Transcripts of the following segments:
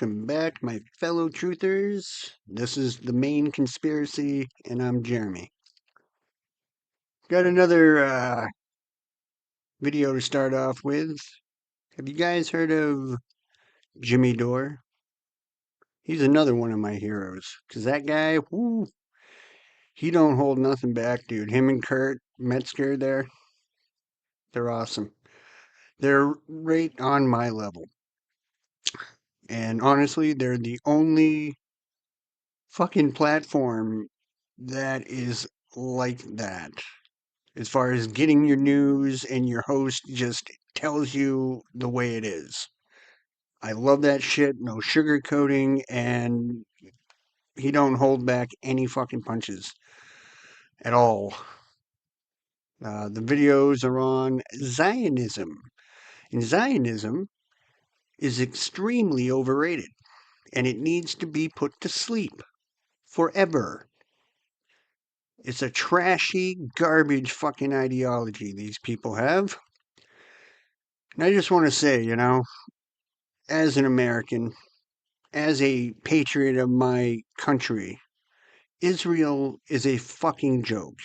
Welcome back, my fellow truthers. This is the main conspiracy, and I'm Jeremy. Got another video to start off with. Have you guys heard of Jimmy Dore? He's another one of my heroes, because that guy, whoo, he don't hold nothing back, dude. Him and Kurt Metzger there, they're awesome. They're right on my level. And honestly, they're the only fucking platform that is like that. As far as getting your news and your host just tells you the way it is. I love that shit. No sugarcoating, and he don't hold back any fucking punches at all. The videos are on Zionism, and Zionism is extremely overrated, and it needs to be put to sleep forever. It's a trashy, garbage fucking ideology these people have. And I just want to say, as an American, as a patriot of my country, Israel is a fucking joke.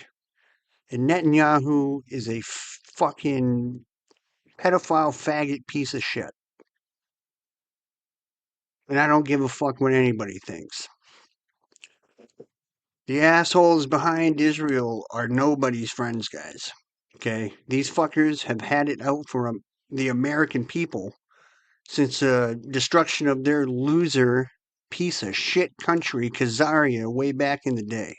And Netanyahu is a fucking pedophile faggot piece of shit. And I don't give a fuck what anybody thinks. The assholes behind Israel are nobody's friends, guys. Okay? These fuckers have had it out for the American people since the destruction of their loser piece of shit country, Khazaria, way back in the day.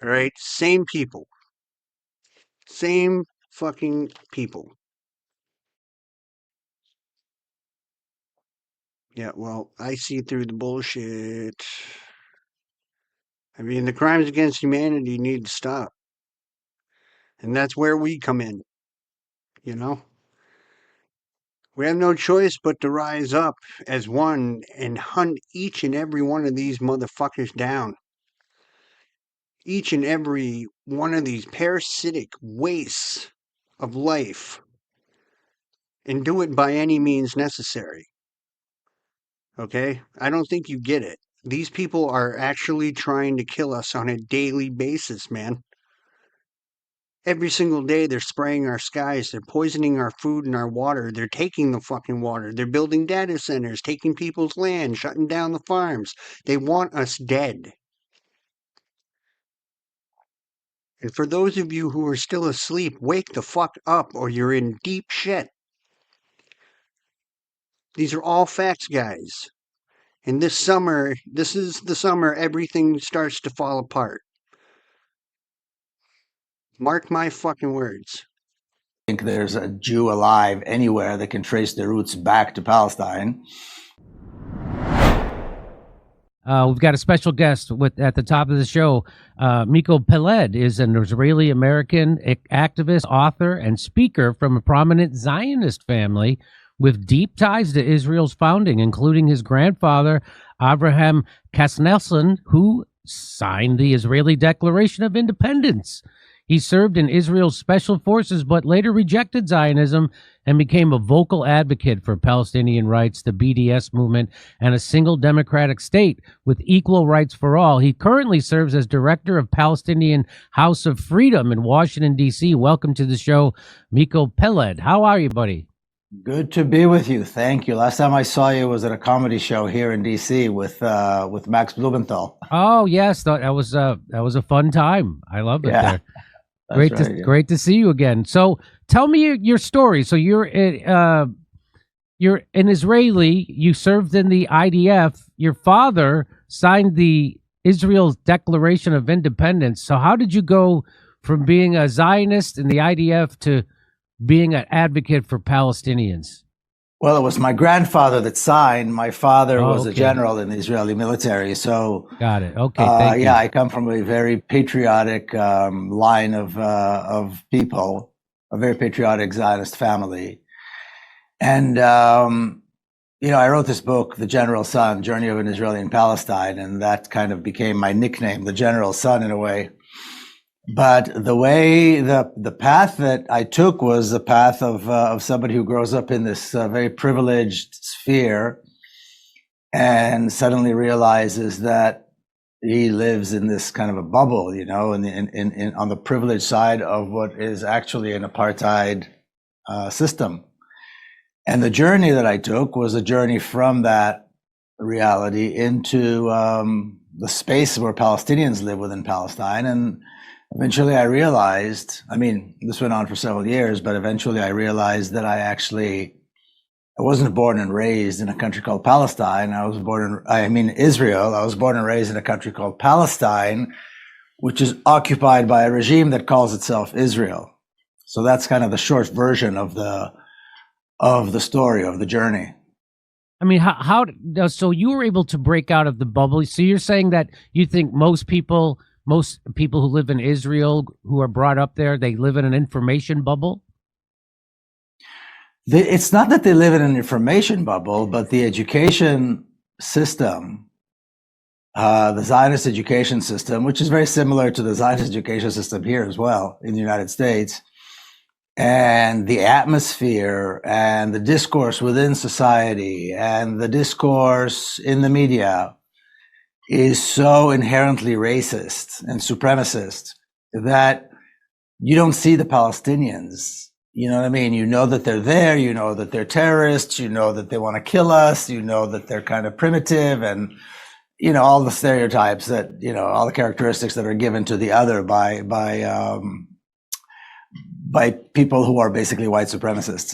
All right? Same people. Same fucking people. Yeah, well, I see through the bullshit. I mean, the crimes against humanity need to stop. And that's where we come in, you know? We have no choice but to rise up as one and hunt each and every one of these motherfuckers down. Each and every one of these parasitic wastes of life. And do it by any means necessary. Okay? I don't think you get it. These people are actually trying to kill us on a daily basis, man. Every single day they're spraying our skies, they're poisoning our food and our water, they're taking the fucking water, they're building data centers, taking people's land, shutting down the farms. They want us dead. And for those of you who are still asleep, wake the fuck up or you're in deep shit. These are all facts, guys. And this is the summer everything starts to fall apart. Mark my fucking words. I think there's a Jew alive anywhere that can trace their roots back to Palestine. We've got a special guest at the top of the show. Miko Peled is an Israeli-American activist, author, and speaker from a prominent Zionist family with deep ties to Israel's founding, including his grandfather, Avraham Kasnelson, who signed the Israeli Declaration of Independence. He served in Israel's special forces, but later rejected Zionism and became a vocal advocate for Palestinian rights, the BDS movement, and a single democratic state with equal rights for all. He currently serves as director of Palestinian House of Freedom in Washington, D.C. Welcome to the show, Miko Peled. How are you, buddy? Good to be with you. Thank you. Last time I saw you was at a comedy show here in D.C. with Max Blumenthal. Oh yes, that was a fun time. I loved it there. Great to see you again. So tell me your story. So you're an Israeli. You served in the IDF. Your father signed the Israel's Declaration of Independence. So how did you go from being a Zionist in the IDF to being an advocate for Palestinians? Well, it was my grandfather that signed. My father was a general in the Israeli military. So got it. Okay. Thank you. I come from a very patriotic line of people, a very patriotic Zionist family. And, I wrote this book, The General Son, Journey of an Israeli in Palestine, and that kind of became my nickname, The General Son, in a way. But the path that I took was the path of somebody who grows up in this very privileged sphere and suddenly realizes that he lives in this kind of a bubble, on the privileged side of what is actually an apartheid system. And the journey that I took was a journey from that reality into the space where Palestinians live within Palestine. And eventually I realized, this went on for several years, but eventually I realized that I wasn't born and raised in a country called Palestine. Israel. I was born and raised in a country called Palestine, which is occupied by a regime that calls itself Israel. So that's kind of the short version of the story, of the journey. So you were able to break out of the bubble. So you're saying that you think most people who live in Israel, who are brought up there, they live in an information bubble? It's not that they live in an information bubble, but the education system, the Zionist education system, which is very similar to the Zionist education system here as well in the United States, and the atmosphere and the discourse within society and the discourse in the media is so inherently racist and supremacist that you don't see the Palestinians. You know what I mean? You know that they're there, you know that they're terrorists, you know that they want to kill us, you know that they're kind of primitive, and all the stereotypes that, all the characteristics that are given to the other by people who are basically white supremacists.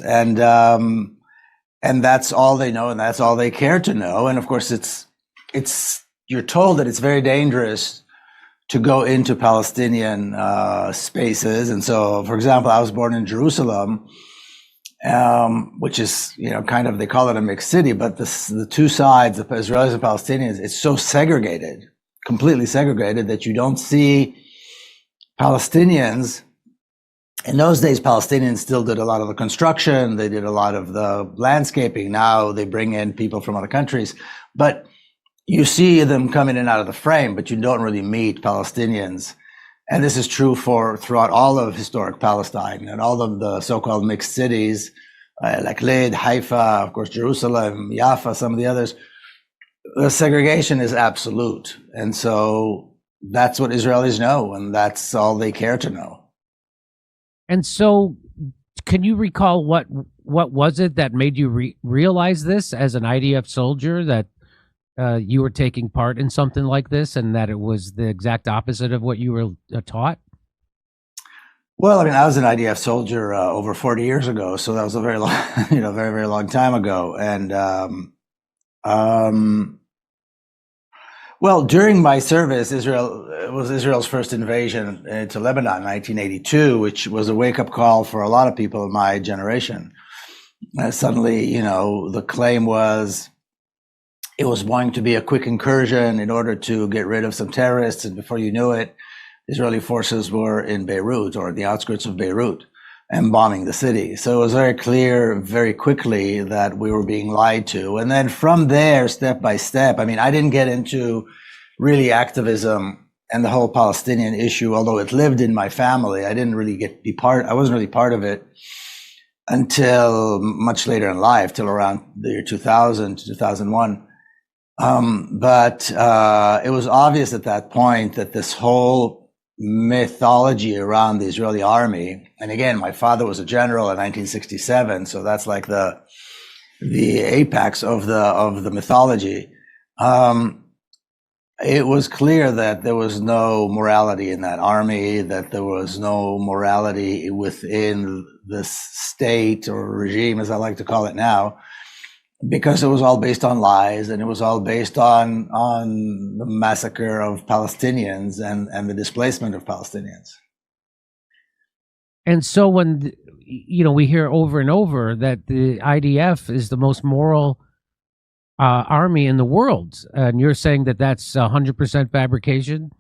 And that's all they know, and that's all they care to know. And of course you're told that it's very dangerous to go into Palestinian spaces. And so, for example, I was born in Jerusalem, which is, kind of, they call it a mixed city, but the two sides, the Israelis and Palestinians, it's so segregated, completely segregated, that you don't see Palestinians. In those days, Palestinians still did a lot of the construction. They did a lot of the landscaping. Now they bring in people from other countries, but you see them come in and out of the frame, but you don't really meet Palestinians. And this is true throughout all of historic Palestine and all of the so-called mixed cities, like Lid, Haifa, of course, Jerusalem, Jaffa, some of the others. The segregation is absolute. And so that's what Israelis know, and that's all they care to know. And so, can you recall what was it that made you realize this as an IDF soldier, that you were taking part in something like this, and that it was the exact opposite of what you were taught? Well, I was an IDF soldier over 40 years ago, so that was a very long, very, very long time ago. And well, during my service, it was Israel's first invasion into Lebanon in 1982, which was a wake-up call for a lot of people in my generation. Suddenly, the claim was it was going to be a quick incursion in order to get rid of some terrorists, and before you knew it, Israeli forces were in Beirut, or the outskirts of Beirut, and bombing the city. So it was very clear very quickly that we were being lied to. And then from there, step by step, I didn't get into really activism and the whole Palestinian issue, although it lived in my family. I didn't really I wasn't really part of it until much later in life, till around the year 2000 to 2001. But it was obvious at that point that this whole mythology around the Israeli army, and again, my father was a general in 1967, so that's like the apex of the mythology. It was clear that there was no morality in that army, that there was no morality within this state or regime, as I like to call it now, because it was all based on lies, and it was all based on the massacre of Palestinians and the displacement of Palestinians. And so when, we hear over and over that the IDF is the most moral army in the world, and you're saying that that's 100% fabrication?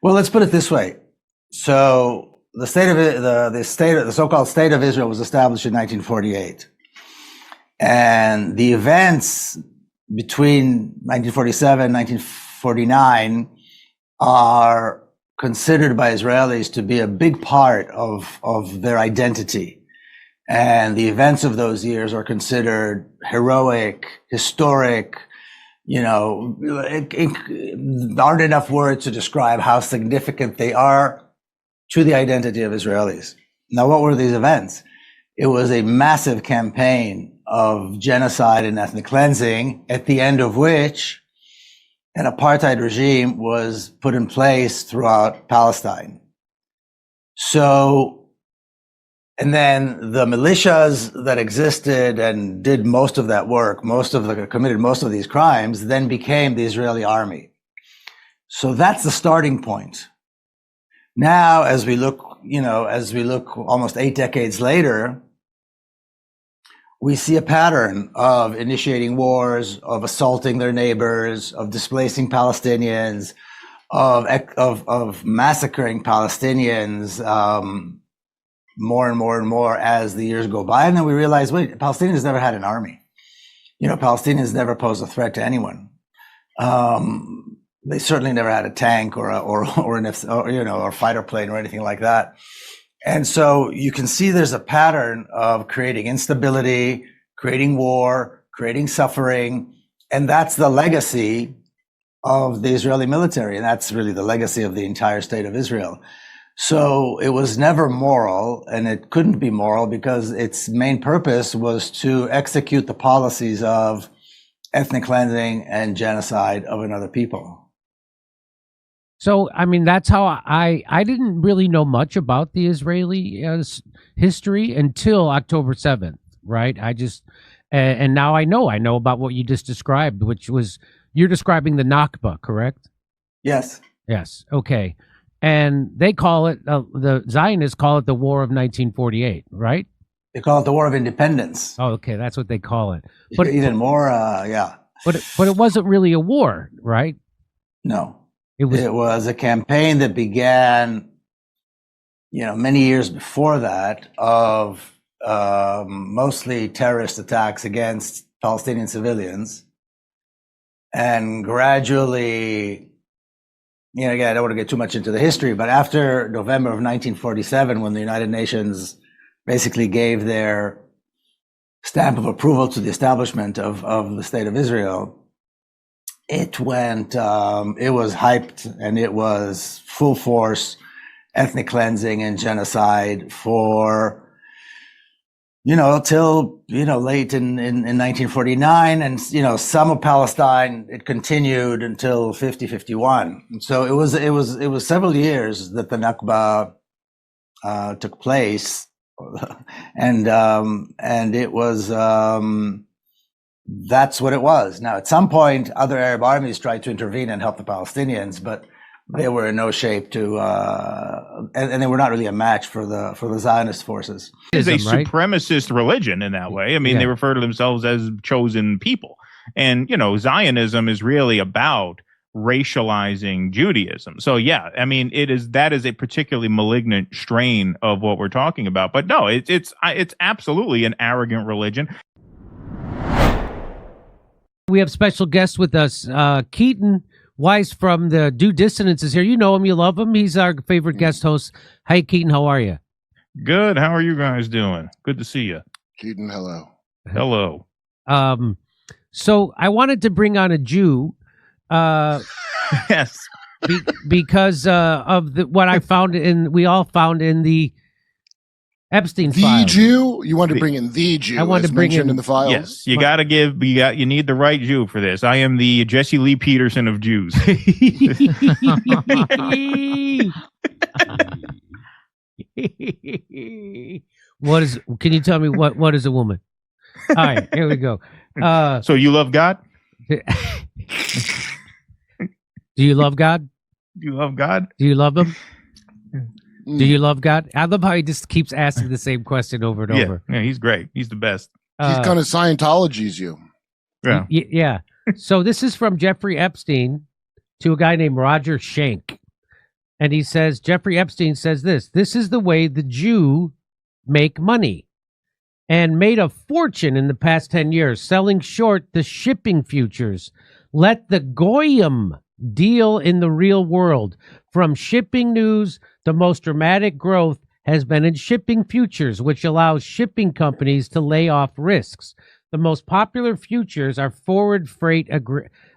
Well, let's put it this way. So the so-called state of Israel was established in 1948. And the events between 1947 and 1949 are considered by Israelis to be a big part of their identity. And the events of those years are considered heroic, historic. You know, there aren't enough words to describe how significant they are to the identity of Israelis. Now, what were these events? It was a massive campaign of genocide and ethnic cleansing, at the end of which an apartheid regime was put in place throughout Palestine. So, and then the militias that existed and did most of that work, committed most of these crimes, then became the Israeli army. So that's the starting point. Now, as we look almost 8 decades later, we see a pattern of initiating wars, of assaulting their neighbors, of displacing Palestinians, of massacring Palestinians, more and more and more as the years go by. And then we realize, wait, Palestinians never had an army. You know, Palestinians never posed a threat to anyone. They certainly never had a tank or a fighter plane or anything like that. And so you can see there's a pattern of creating instability, creating war, creating suffering. And that's the legacy of the Israeli military. And that's really the legacy of the entire state of Israel. So it was never moral, and it couldn't be moral because its main purpose was to execute the policies of ethnic cleansing and genocide of another people. So, I mean, that's how I didn't really know much about the Israeli history until October 7th, right? And now I know about what you just described, which was, you're describing the Nakba, correct? Yes. Yes. Okay. And they call it, the Zionists call it the War of 1948, right? They call it the War of Independence. Oh, okay. That's what they call it. But even more, yeah. But it wasn't really a war, right? No. It was a campaign that began, many years before that, of mostly terrorist attacks against Palestinian civilians, and gradually, again, I don't want to get too much into the history, but after November of 1947, when the United Nations basically gave their stamp of approval to the establishment of the State of Israel, it was hyped, and it was full force ethnic cleansing and genocide for, till, late in 1949. And, some of Palestine, it continued until 51. And so it was several years that the Nakba took place. And it was, that's what it was. Now, at some point, other Arab armies tried to intervene and help the Palestinians, but they were in no shape to, and they were not really a match for the Zionist forces. It's a supremacist religion in that way. I mean, They refer to themselves as chosen people, and Zionism is really about racializing Judaism. So yeah, I mean, that is a particularly malignant strain of what we're talking about. But no, it's absolutely an arrogant religion. We have special guests with us. Keaton Weiss from the Due Dissonance is here. You know him, you love him. He's our favorite guest host. Hi, Keaton. How are you? Good. How are you guys doing? Good to see you. Keaton, hello. Hello. So I wanted to bring on a Jew. Yes. Because of what I found we all found in the Epstein file. The Jew? You wanted to bring in the Jew? I wanted to bring in the files. Yes, you need the right Jew for this. I am the Jesse Lee Peterson of Jews. Can you tell me what is a woman? All right, here we go. So you love God? Do you love God? Do you love God? Do you love him? Do you love God? I love how he just keeps asking the same question over and over. Yeah, he's great. He's the best. He's kind of Scientology's you. Yeah. Yeah. So this is from Jeffrey Epstein to a guy named Roger Schenck. And he says, Jeffrey Epstein says this is the way the Jew make money, and made a fortune in the past 10 years selling short the shipping futures. Let the Goyim deal in the real world. From shipping news, the most dramatic growth has been in shipping futures, which allows shipping companies to lay off risks. The most popular futures are forward freight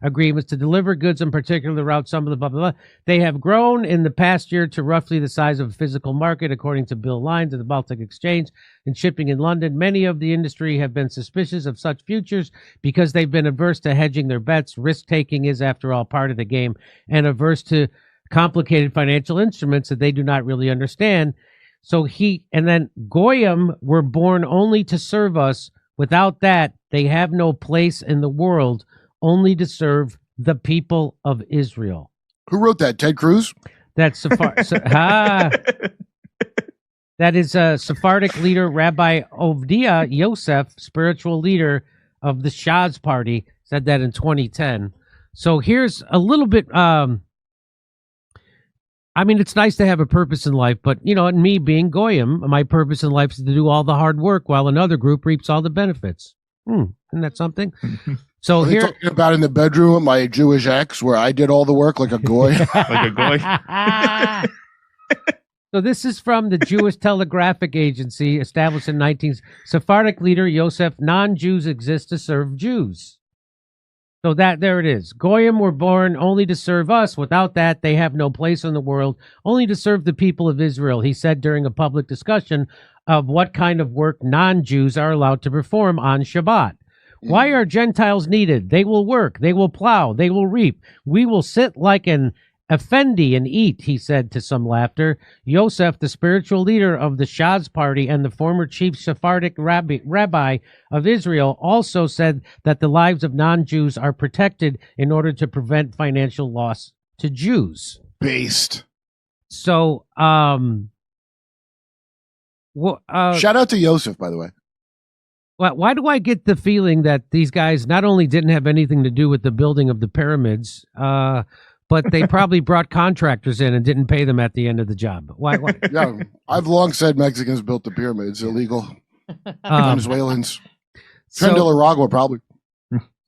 agreements to deliver goods on particular routes, some of the blah, blah, blah. They have grown in the past year to roughly the size of a physical market, according to Bill Lyons of the Baltic Exchange and Shipping in London. Many of the industry have been suspicious of such futures because they've been averse to hedging their bets. Risk-taking is, after all, part of the game, and averse to complicated financial instruments that they do not really understand. So and then Goyim were born only to serve us. Without that, they have no place in the world, only to serve the people of Israel. Who wrote that? Ted Cruz? That's that is Sephardic leader Rabbi Ovdia Yosef, spiritual leader of the Shas party, said that in 2010. So here's a little bit. I mean, it's nice to have a purpose in life, but, and me being Goyim, my purpose in life is to do all the hard work while another group reaps all the benefits. Isn't that something? So Are they talking about in the bedroom with my Jewish ex where I did all the work like a goy? Like a goy. So this is from the Jewish Telegraphic Agency, established in 19... Sephardic leader Yosef, non-Jews exist to serve Jews. So there it is. Goyim were born only to serve us. Without that, they have no place in the world, only to serve the people of Israel, he said during a public discussion of what kind of work non-Jews are allowed to perform on Shabbat. Why are Gentiles needed? They will work, they will plow, they will reap. We will sit like an effendi and eat, he said to some laughter. Yosef, the spiritual leader of the Shas party and the former chief Sephardic rabbi of Israel, also said that the lives of non-Jews are protected in order to prevent financial loss to Jews. Based. So, Shout out to Yosef, by the way. Why do I get the feeling that these guys not only didn't have anything to do with the building of the pyramids, but they probably brought contractors in and didn't pay them at the end of the job? Why? Yeah, I've long said Mexicans built the pyramids. Illegal. Venezuelans. Tren de Aragua, probably.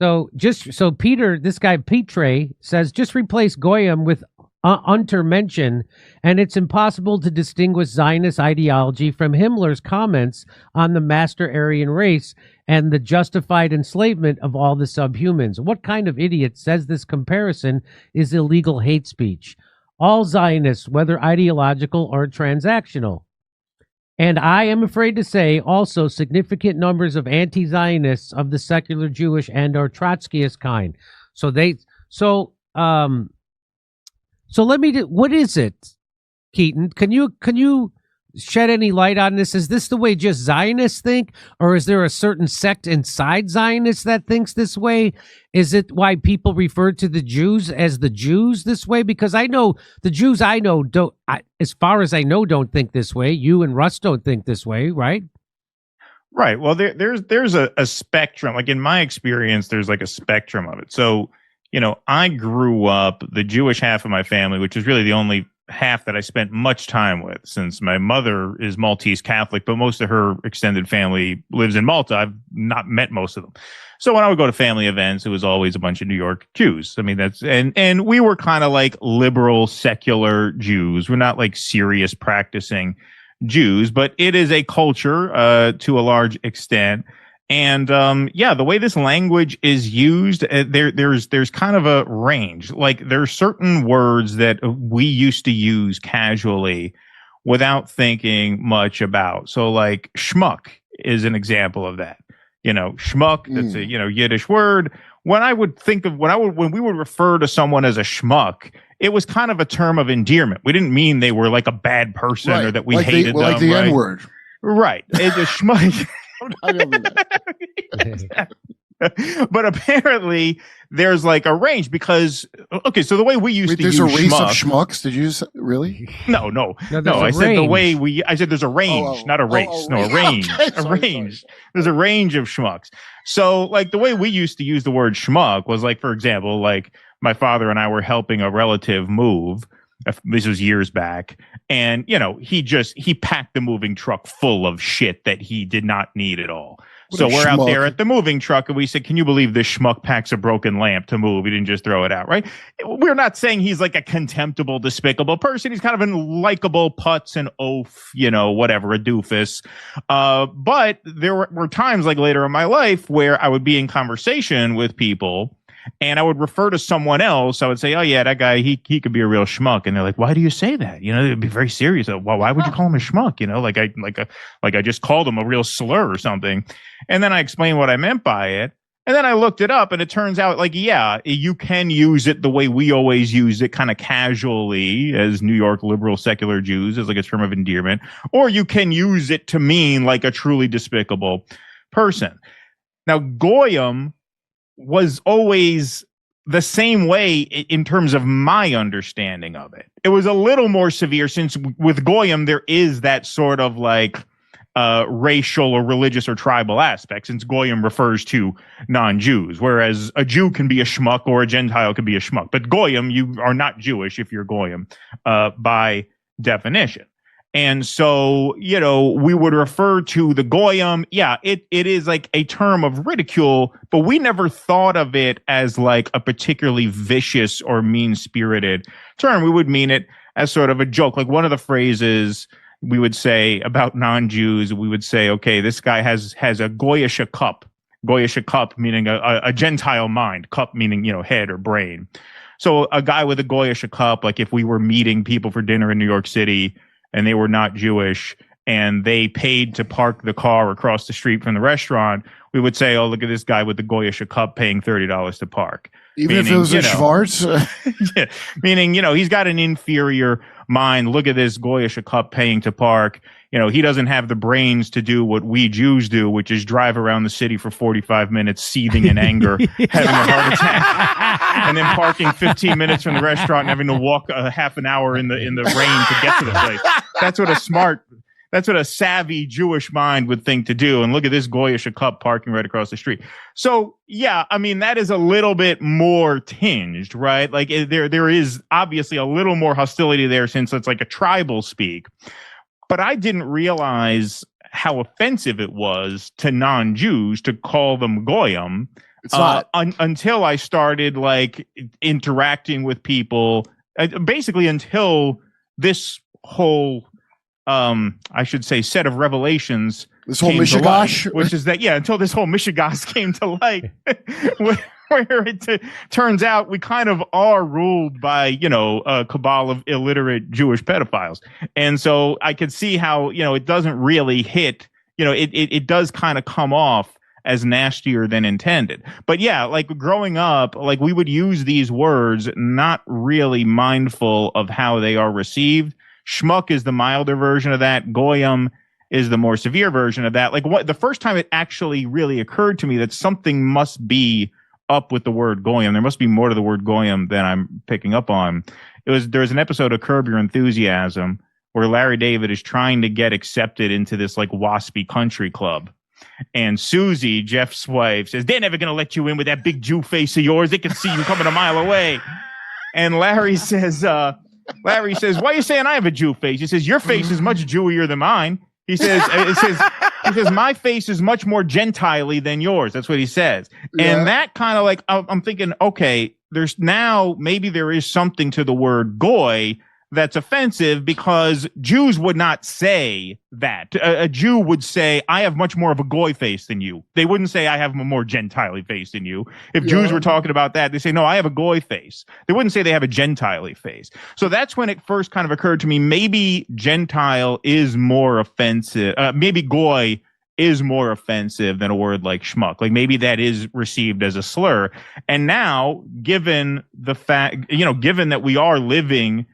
So Peter, this guy Petre says, just replace Goyim with Untermenschen, and it's impossible to distinguish Zionist ideology from Himmler's comments on the master Aryan race and the justified enslavement of all the subhumans. What kind of idiot says this comparison is illegal hate speech? All Zionists, whether ideological or transactional. And I am afraid to say also significant numbers of anti-Zionists of the secular Jewish and or Trotskyist kind. So let me what is it, Keaton? Can you shed any light on this? Is this the way just Zionists think, or is there a certain sect inside Zionists that thinks this way? Is it why people refer to the Jews as the Jews this way? Because I know the Jews I know as far as I know, don't think this way. You and Russ don't think this way, right? Right. Well, there's a spectrum. Like in my experience, there's like a spectrum of it. So, I grew up, the Jewish half of my family, which is really the only half that I spent much time with, since my mother is Maltese Catholic, but most of her extended family lives in Malta. I've not met most of them. So when I would go to family events, it was always a bunch of New York Jews. I mean, and we were kind of like liberal, secular Jews. We're not like serious practicing Jews, but it is a culture to a large extent. And the way this language is used, there's kind of a range. Like there are certain words that we used to use casually without thinking much about. So like schmuck is an example of that. Schmuck, that's a Yiddish word. When we would refer to someone as a schmuck, it was kind of a term of endearment. We didn't mean they were like a bad person or that we hated them. Like the N-word. Right. It's a schmuck. But apparently there's like a range because so the way we used to use there's a race of schmuck, schmucks. Did you really? No. I said the way I said there's a range, not a race. A range. Okay, a range. There's a range of schmucks. So like the way we used to use the word schmuck was like, for example, like my father and I were helping a relative move. This was years back. And, he packed the moving truck full of shit that he did not need at all. What So a we're out schmuck. there at the moving truck and we said, can you believe this schmuck packs a broken lamp to move? He didn't just throw it out, right? We're not saying he's like a contemptible, despicable person. He's kind of a likable putz and oaf, whatever, a doofus. But there were times like later in my life where I would be in conversation with people and I would refer to someone else. I would say, oh, yeah, that guy, he could be a real schmuck. And they're like, why do you say that? It'd be very serious. Well, why would you call him a schmuck? Like I just called him a real slur or something. And then I explained what I meant by it. And then I looked it up and it turns out like, yeah, you can use it the way we always use it, kind of casually as New York liberal secular Jews, as like a term of endearment, or you can use it to mean like a truly despicable person. Now, Goyim was always the same way in terms of my understanding of it. It was a little more severe since with Goyim, there is that sort of like racial or religious or tribal aspect, since Goyim refers to non-Jews, whereas a Jew can be a schmuck or a Gentile can be a schmuck. But Goyim, you are not Jewish if you're Goyim by definition. And so, we would refer to the Goyim. Yeah, it is like a term of ridicule, but we never thought of it as like a particularly vicious or mean-spirited term. We would mean it as sort of a joke. Like one of the phrases we would say about non-Jews, we would say, okay, this guy has a goyish cup. Goyish cup meaning a Gentile mind, cup meaning, head or brain. So a guy with a goyish cup, like if we were meeting people for dinner in New York City, and they were not Jewish, and they paid to park the car across the street from the restaurant, we would say, oh, look at this guy with the goyish cup paying $30 to park. Even if it was a Schwartz? Yeah, meaning, he's got an inferior mind. Look at this goyish cup paying to park. He doesn't have the brains to do what we Jews do, which is drive around the city for 45 minutes, seething in anger, having a heart attack, and then parking 15 minutes from the restaurant and having to walk a half an hour in the rain to get to the place. That's what a savvy Jewish mind would think to do. And look at this goyish cup parking right across the street. So, yeah, I mean, that is a little bit more tinged, right? Like there is obviously a little more hostility there since it's like a tribal speak. But I didn't realize how offensive it was to non-Jews to call them Goyim until I started like interacting with people, basically until this whole, I should say, set of revelations. This whole Mishigash? Which is that, until this whole Mishigash came to light. Where it turns out we kind of are ruled by, a cabal of illiterate Jewish pedophiles. And so I could see how, it doesn't really hit, it does kind of come off as nastier than intended. But yeah, like growing up, like we would use these words, not really mindful of how they are received. Schmuck is the milder version of that. Goyim is the more severe version of that. Like the first time it actually really occurred to me that something must be up with the word Goyim. There must be more to the word Goyim than I'm picking up on. There's an episode of Curb Your Enthusiasm where Larry David is trying to get accepted into this like waspy country club. And Susie, Jeff's wife, says, they're never going to let you in with that big Jew face of yours. They can see you coming a mile away. And Larry says, why are you saying I have a Jew face? He says, your face is much Jewier than mine. He says, my face is much more Gentile-y than yours. That's what he says. Yeah. And that kind of like, I'm thinking, okay, maybe there is something to the word goy that's offensive because Jews would not say that. A Jew would say, I have much more of a goy face than you. They wouldn't say, I have a more Gentile-y face than you. If Jews were talking about that, they say, no, I have a goy face. They wouldn't say they have a Gentile-y face. So that's when it first kind of occurred to me, maybe Gentile is more offensive. Maybe goy is more offensive than a word like schmuck. Like maybe that is received as a slur. And now, given the fact, given that we are living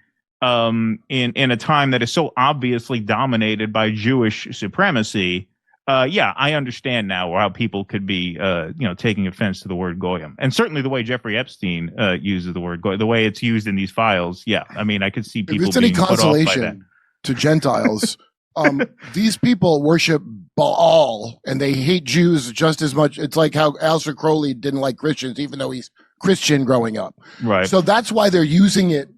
in a time that is so obviously dominated by Jewish supremacy, I understand now how people could be, taking offense to the word goyim, and certainly the way Jeffrey Epstein uses the word goy, the way it's used in these files. Yeah, I mean, I could see people. If it's any consolation to Gentiles, these people worship Baal and they hate Jews just as much. It's like how Aleister Crowley didn't like Christians, even though he's Christian growing up. Right. So that's why they're using it.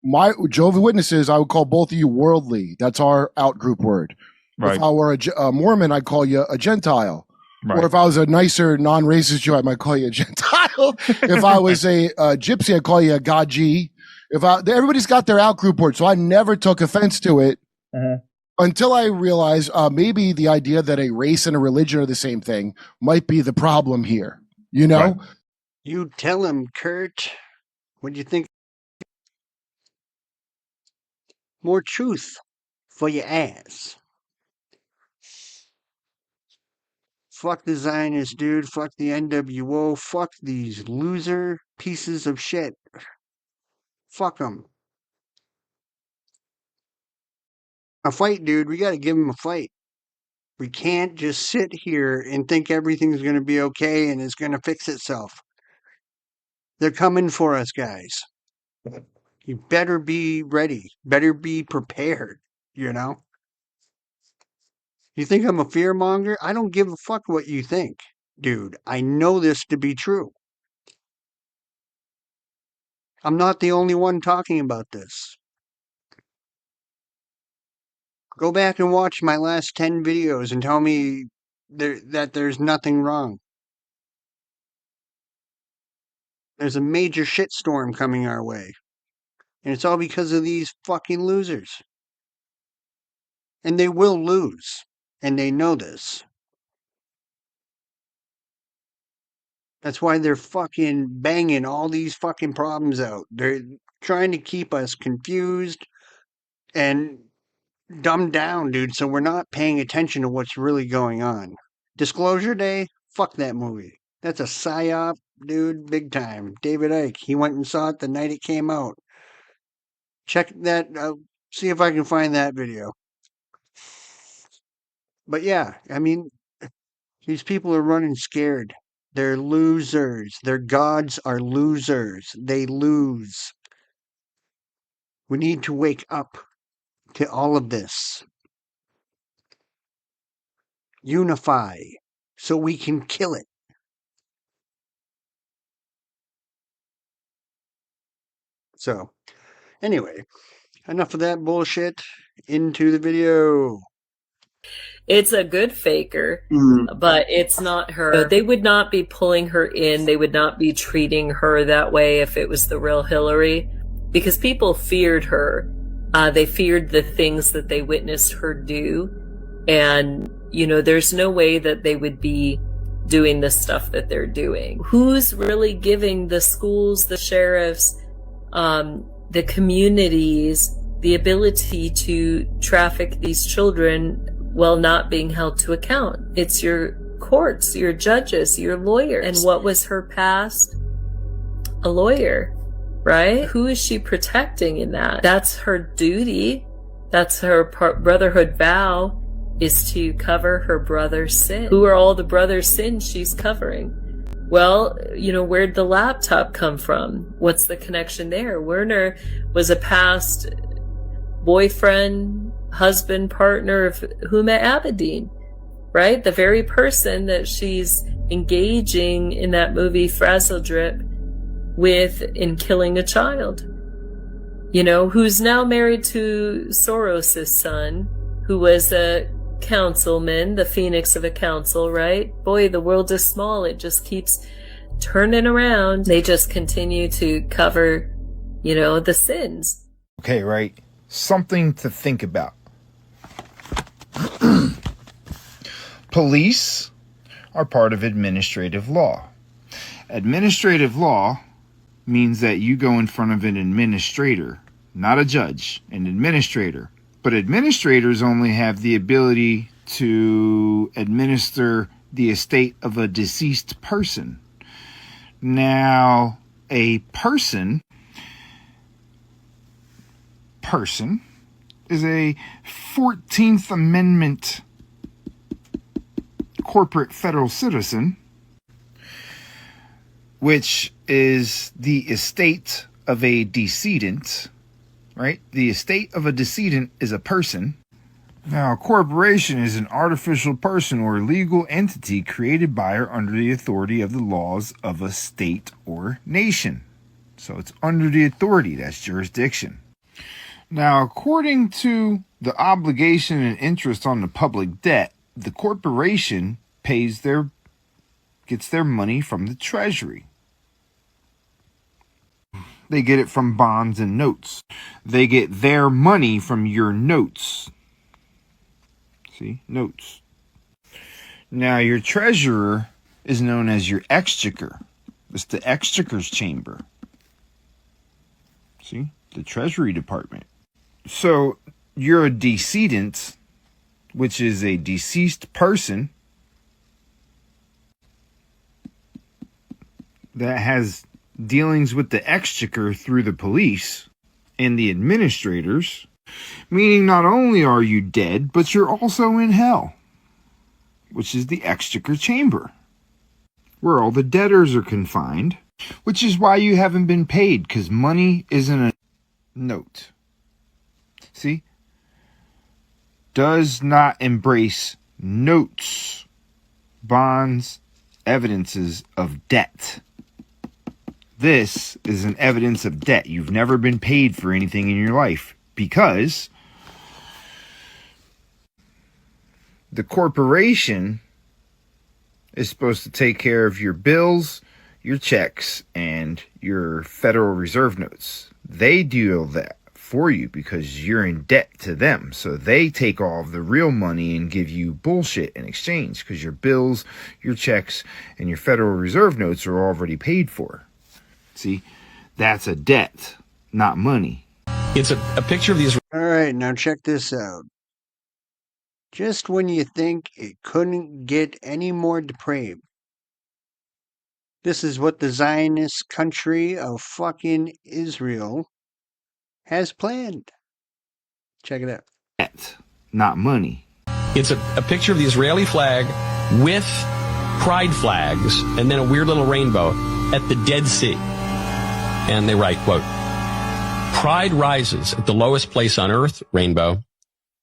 My Jehovah's Witnesses, I would call both of you worldly. That's our out-group word. Right. If I were a Mormon, I'd call you a Gentile. Right. Or if I was a nicer, non-racist Jew, I might call you a Gentile. If I was a gypsy, I'd call you a Gaji. Everybody's got their out-group word, so I never took offense to it until I realized maybe the idea that a race and a religion are the same thing might be the problem here. You know? Right. You tell him, Kurt. What do you think? More truth for your ass. Fuck the Zionists, dude. Fuck the NWO. Fuck these loser pieces of shit. Fuck them. A fight, dude. We gotta give them a fight. We can't just sit here and think everything's gonna be okay and it's gonna fix itself. They're coming for us, guys. You better be ready. Better be prepared, you know? You think I'm a fear monger? I don't give a fuck what you think, dude. I know this to be true. I'm not the only one talking about this. Go back and watch my last 10 videos and tell me that there's nothing wrong. There's a major shitstorm coming our way. And it's all because of these fucking losers. And they will lose. And they know this. That's why they're fucking banging all these fucking problems out. They're trying to keep us confused and dumbed down, dude, so we're not paying attention to what's really going on. Disclosure Day? Fuck that movie. That's a psyop, dude, big time. David Icke, he went and saw it the night it came out. Check that, see if I can find that video. But yeah, I mean, these people are running scared. They're losers. Their gods are losers. They lose. We need to wake up to all of this. Unify so we can kill it. So, anyway, enough of that bullshit. Into the video. It's a good faker, but it's not her. They would not be pulling her in. They would not be treating her that way if it was the real Hillary, because people feared her. They feared the things that they witnessed her do. And, you know, there's no way that they would be doing the stuff that they're doing. Who's really giving the schools, the sheriffs, the communities, the ability to traffic these children while not being held to account? It's your courts, your judges, your lawyers. And what was her past? A lawyer, right? Who is she protecting in that? That's her duty. That's her brotherhood vow, is to cover her brother's sin. Who are all the brother's sins she's covering? Well, you know, where'd the laptop come from? What's the connection there? Werner was a past boyfriend, husband, partner of Huma Abedin, right? The very person that she's engaging in that movie Frazzle Drip with in killing a child. You know, who's now married to Soros' son, who was a councilman, the phoenix of a council, right? Boy, the world is small. It just keeps turning around. They just continue to cover, you know, the sins. Okay, right? Something to think about. Police are part of administrative law. Administrative law means that you go in front of an administrator, not a judge, an administrator. But administrators only have the ability to administer the estate of a deceased person. Now, a person is a 14th Amendment corporate federal citizen, which is the estate of a decedent, right? The estate of a decedent is a person. Now, a corporation is an artificial person or legal entity created by or under the authority of the laws of a state or nation. So it's under the authority, that's jurisdiction. Now, according to the obligation and interest on the public debt, the corporation gets their money from the Treasury. They get it from bonds and notes. They get their money from your notes. See, notes. Now, your treasurer is known as your exchequer. It's the exchequer's chamber. See, the Treasury Department. So, you're a decedent, which is a deceased person that has dealings with the exchequer through the police and the administrators, meaning not only are you dead, but you're also in hell, which is the exchequer chamber, where all the debtors are confined, which is why you haven't been paid, because money isn't a note. See? Does not embrace notes, bonds, evidences of debt. This is an evidence of debt. You've never been paid for anything in your life because the corporation is supposed to take care of your bills, your checks, and your Federal Reserve notes. They do that for you because you're in debt to them. So they take all of the real money and give you bullshit in exchange because your bills, your checks, and your Federal Reserve notes are already paid for. See, that's a debt, not money. It's a picture of these. All right, now check this out. Just when you think it couldn't get any more depraved, this is what the Zionist country of fucking Israel has planned. Check it out. Debt, not money. It's a picture of the Israeli flag with pride flags and then a weird little rainbow at the Dead Sea. And they write, quote, "Pride rises at the lowest place on earth, rainbow.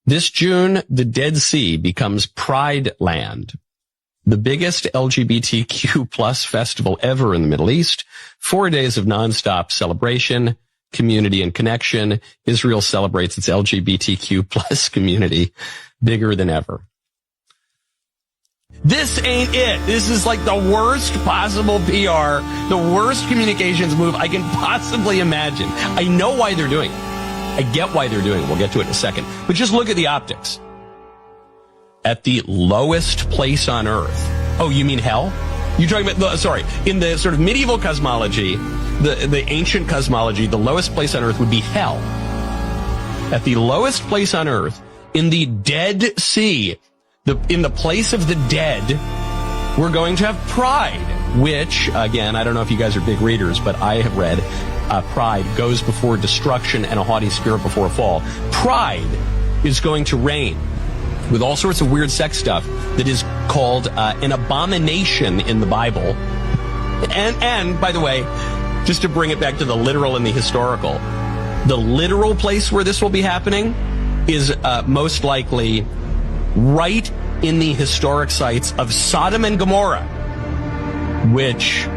This June, the Dead Sea becomes Pride Land, the biggest LGBTQ plus festival ever in the Middle East. 4 days of nonstop celebration, community, and connection. Israel celebrates its LGBTQ plus community bigger than ever." This ain't it. This is like the worst possible PR, the worst communications move I can possibly imagine. I know why they're doing it. I get why they're doing it. We'll get to it in a second. But just look at the optics. At the lowest place on earth. Oh, you mean hell? You're talking about, in the sort of medieval cosmology, the ancient cosmology, the lowest place on earth would be hell. At the lowest place on earth, in the Dead Sea, in the place of the dead, we're going to have pride, which, again, I don't know if you guys are big readers, but I have read pride goes before destruction and a haughty spirit before a fall. Pride is going to reign with all sorts of weird sex stuff that is called an abomination in the Bible. And by the way, just to bring it back to the literal and the historical, the literal place where this will be happening is most likely right in the historic sites of Sodom and Gomorrah, which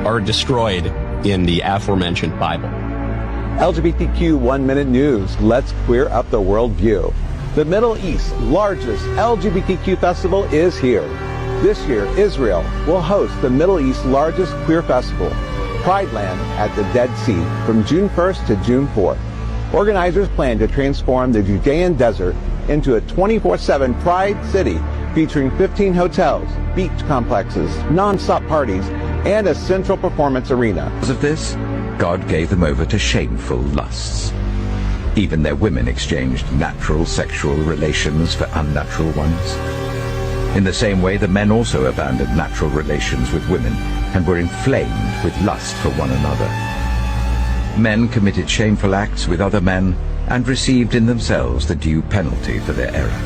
are destroyed in the aforementioned Bible. LGBTQ 1 Minute News. Let's queer up the worldview. The Middle East's largest LGBTQ festival is here. This year, Israel will host the Middle East's largest queer festival, Pride Land at the Dead Sea, from June 1st to June 4th. Organizers plan to transform the Judean desert into a 24/7 Pride City featuring 15 hotels, beach complexes, non-stop parties, and a central performance arena. Because of this, God gave them over to shameful lusts. Even their women exchanged natural sexual relations for unnatural ones. In the same way, the men also abandoned natural relations with women and were inflamed with lust for one another. Men committed shameful acts with other men and received in themselves the due penalty for their error.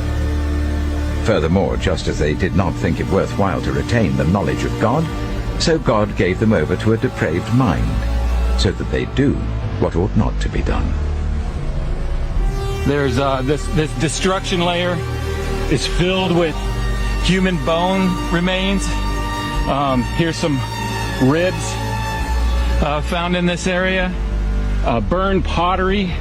Furthermore, just as they did not think it worthwhile to retain the knowledge of God, so God gave them over to a depraved mind, so that they do what ought not to be done. There's this destruction layer is filled with human bone remains. Here's some ribs found in this area, burned pottery,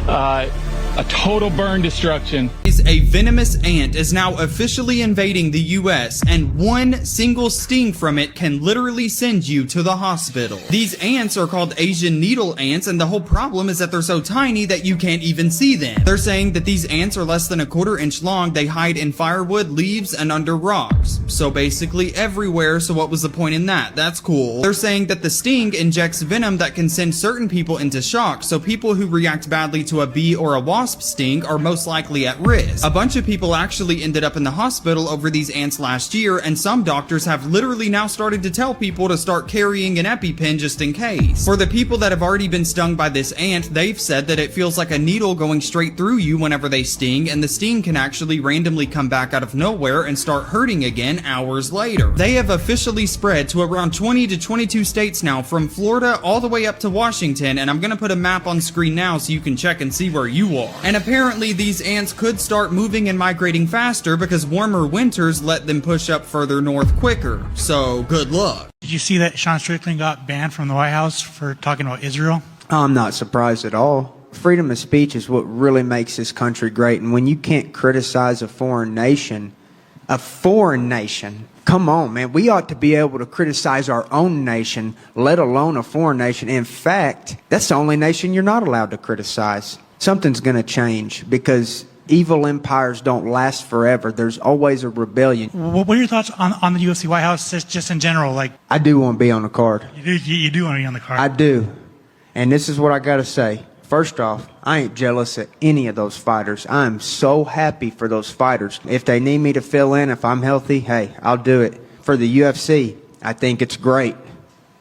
a total burn destruction. A venomous ant is now officially invading the US, and one single sting from it can literally send you to the hospital. These ants are called Asian needle ants, and the whole problem is that they're so tiny that you can't even see them. They're saying that these ants are less than a quarter-inch long. They hide in firewood, leaves, and under rocks. So basically everywhere, so what was the point in that? That's cool. They're saying that the sting injects venom that can send certain people into shock, so people who react badly to a bee or a wasp sting are most likely at risk. A bunch of people actually ended up in the hospital over these ants last year, and some doctors have literally now started to tell people to start carrying an EpiPen just in case. For the people that have already been stung by this ant, they've said that it feels like a needle going straight through you whenever they sting, and the sting can actually randomly come back out of nowhere and start hurting again hours later. They have officially spread to around 20 to 22 states now, from Florida all the way up to Washington, and I'm gonna put a map on screen now so you can check and see where you are. And apparently these ants could start moving and migrating faster because warmer winters let them push up further north quicker. So good luck. Did you see that Sean Strickland got banned from the White House for talking about Israel? I'm not surprised at all. Freedom of speech is what really makes this country great. And when you can't criticize a foreign nation, come on, man. We ought to be able to criticize our own nation, let alone a foreign nation. In fact, that's the only nation you're not allowed to criticize. Something's going to change because evil empires don't last forever. There's always a rebellion. What are your thoughts on the UFC White House just in general? Like, I do want to be on the card. You do want to be on the card. I do. And this is what I got to say. First off, I ain't jealous of any of those fighters. I'm so happy for those fighters. If they need me to fill in, if I'm healthy, hey, I'll do it. For the UFC, I think it's great.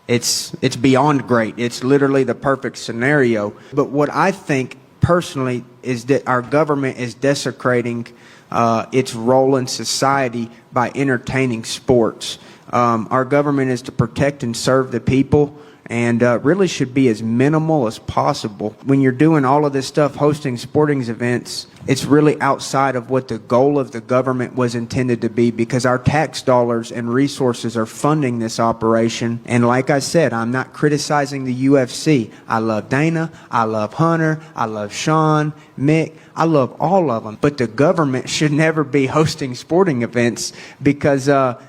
It's beyond great. It's literally the perfect scenario. But what I think personally is that our government is desecrating its role in society by entertaining sports. Our government is to protect and serve the people, and really should be as minimal as possible. When you're doing all of this stuff, hosting sporting events, it's really outside of what the goal of the government was intended to be, because our tax dollars and resources are funding this operation. And like I said, I'm not criticizing the UFC. I love Dana, I love Hunter, I love Sean, Mick, I love all of them. But the government should never be hosting sporting events because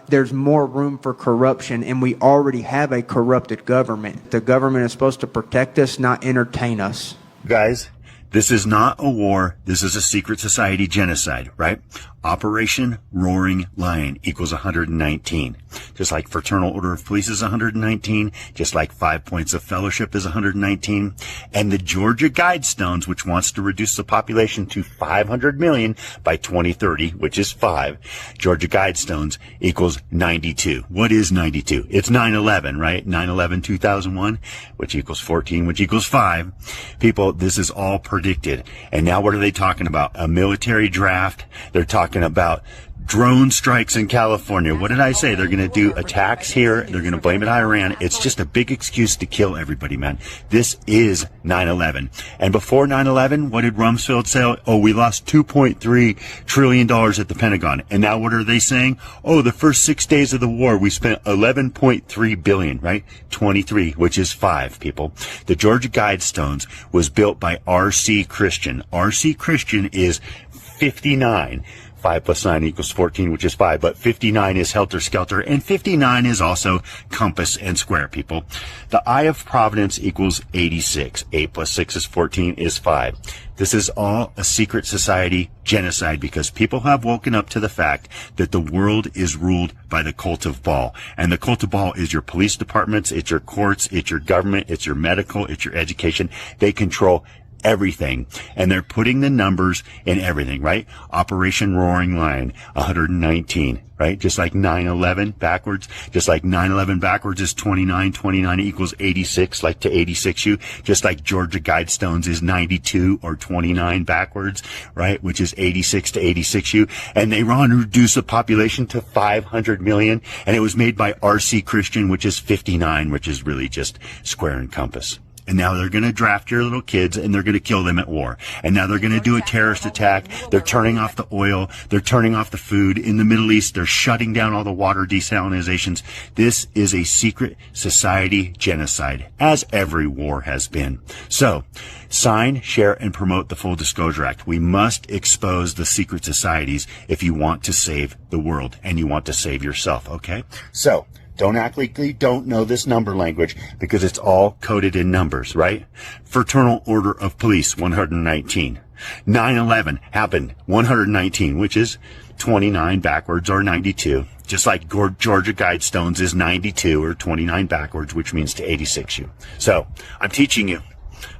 there's more room for corruption, and we already have a corrupted government. The government is supposed to protect us, not entertain us. Guys, this is not a war. This is a secret society genocide, right? Operation Roaring Lion equals 119. Just like Fraternal Order of Police is 119, just like 5 Points of Fellowship is 119, and the Georgia Guidestones, which wants to reduce the population to 500 million by 2030, which is 5, Georgia Guidestones equals 92. What is 92? It's 9/11, right? 9/11/2001, which equals 14, which equals 5. People, this is all predicted. And now what are they talking about? A military draft. They're talking about drone strikes in California. What did I say? They're going to do attacks here. They're going to blame it on Iran. It's just a big excuse to kill everybody, man. This is 9/11. And before 9/11, what did Rumsfeld say? Oh, we lost $2.3 trillion at the Pentagon. And now what are they saying? Oh, the first 6 days of the war, we spent $11.3 billion, right? 23, which is 5, people. The Georgia Guidestones was built by R.C. Christian. R.C. Christian is 59. 5 plus 9 equals 14, which is 5, but 59 is helter-skelter, and 59 is also compass and square, people. The Eye of Providence equals 86. 8 plus 6 is 14 is 5. This is all a secret society genocide because people have woken up to the fact that the world is ruled by the cult of Baal. And the cult of Baal is your police departments, it's your courts, it's your government, it's your medical, it's your education. They control everything, and they're putting the numbers in everything, right? Operation Roaring Lion, 119, right? Just like 9/11 backwards, just like 9/11 backwards is 29, 29 equals 86, like to 86U, just like Georgia Guidestones is 92 or 29 backwards, right? Which is 86 to 86U, and they want to reduce the population to 500 million, and it was made by R.C. Christian, which is 59, which is really just square and compass. And now they're going to draft your little kids and they're going to kill them at war. And now they're going to do a terrorist attack. They're turning off the oil. They're turning off the food. In the Middle East, they're shutting down all the water desalinizations. This is a secret society genocide, as every war has been. So, sign, share, and promote the Full Disclosure Act. We must expose the secret societies if you want to save the world and you want to save yourself, okay? So, don't act like you don't know this number language because it's all coded in numbers, right? Fraternal Order of Police, 119. 9/11 happened, 119, which is 29 backwards or 92. Just like Georgia Guidestones is 92 or 29 backwards, which means to 86 you. So, I'm teaching you,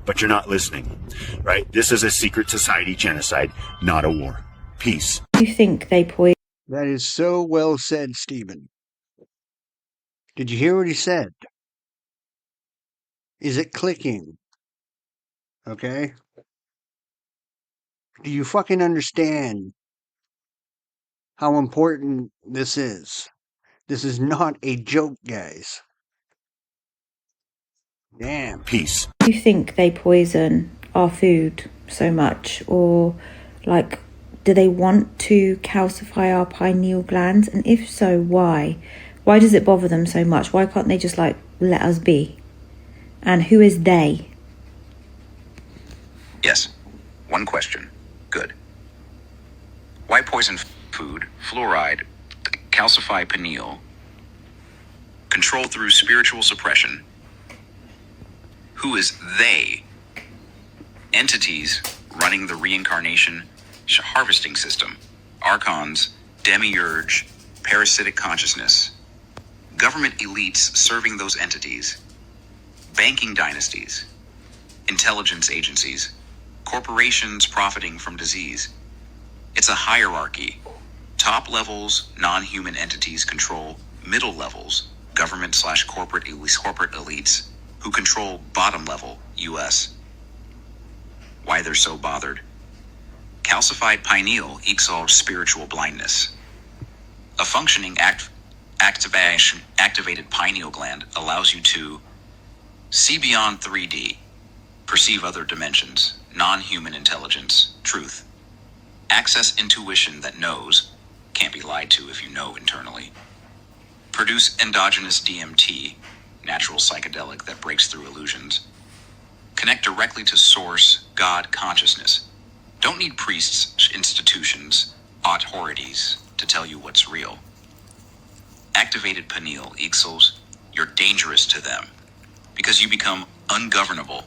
but you're not listening, right? This is a secret society genocide, not a war. Peace. You think they poison? That is so well said, Stephen. Did you hear what he said? Is it clicking? Okay? Do you fucking understand how important this is? This is not a joke, guys. Damn. Peace. You think they poison our food so much? Or, like, do they want to calcify our pineal glands? And if so, why? Why does it bother them so much? Why can't they just, like, let us be? And who is they? Yes. One question. Good. Why poison food, fluoride, calcify pineal, control through spiritual suppression? Who is they? Entities running the reincarnation harvesting system, archons, demiurge, parasitic consciousness, government elites serving those entities, banking dynasties, intelligence agencies, corporations profiting from disease. It's a hierarchy. Top levels, non-human entities control middle levels, government/corporate elites, who control bottom level, U.S. Why they're so bothered? Calcified pineal equals spiritual blindness. A functioning activated pineal gland allows you to see beyond 3D, perceive other dimensions, non-human intelligence, truth, access intuition that knows, can't be lied to if you know internally, produce endogenous DMT, natural psychedelic that breaks through illusions, connect directly to source, God consciousness. Don't need priests, institutions, authorities to tell you what's real. Activated pineal equals you're dangerous to them because you become ungovernable.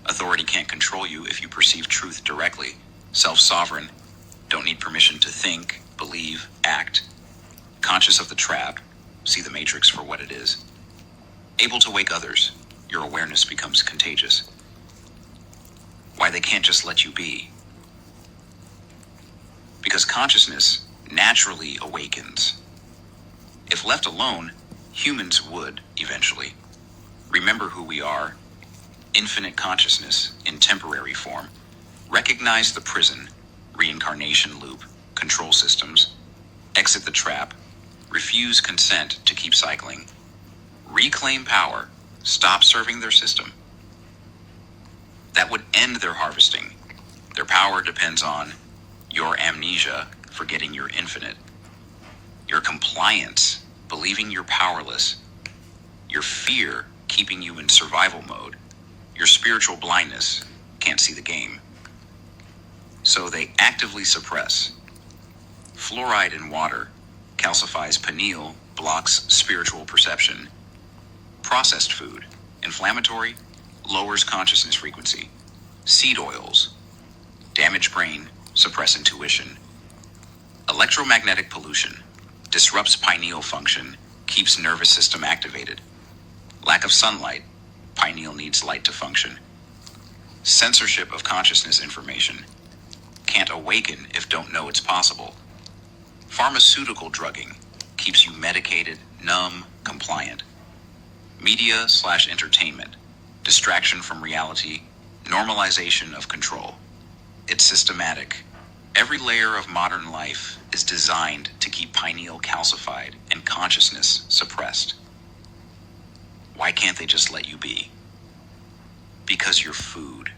Authority can't control you if you perceive truth directly. Self-sovereign, don't need permission to think, believe, act. Conscious of the trap, see the matrix for what it is. Able to wake others, your awareness becomes contagious. Why they can't just let you be? Because consciousness naturally awakens. If left alone, humans would eventually. Remember who we are. Infinite consciousness in temporary form. Recognize the prison, reincarnation loop, control systems. Exit the trap. Refuse consent to keep cycling. Reclaim power. Stop serving their system. That would end their harvesting. Their power depends on your amnesia, forgetting you're infinite. Your compliance, believing you're powerless. Your fear, keeping you in survival mode. Your spiritual blindness, can't see the game. So they actively suppress. Fluoride in water calcifies pineal, blocks spiritual perception. Processed food, inflammatory, lowers consciousness frequency. Seed oils, damage brain, suppress intuition. Electromagnetic pollution, disrupts pineal function, keeps nervous system activated. Lack of sunlight, pineal needs light to function. Censorship of consciousness information, can't awaken if don't know it's possible. Pharmaceutical drugging, keeps you medicated, numb, compliant. Media/entertainment, distraction from reality, normalization of control. It's systematic. Every layer of modern life is designed to keep pineal calcified and consciousness suppressed. Why can't they just let you be? because you're food.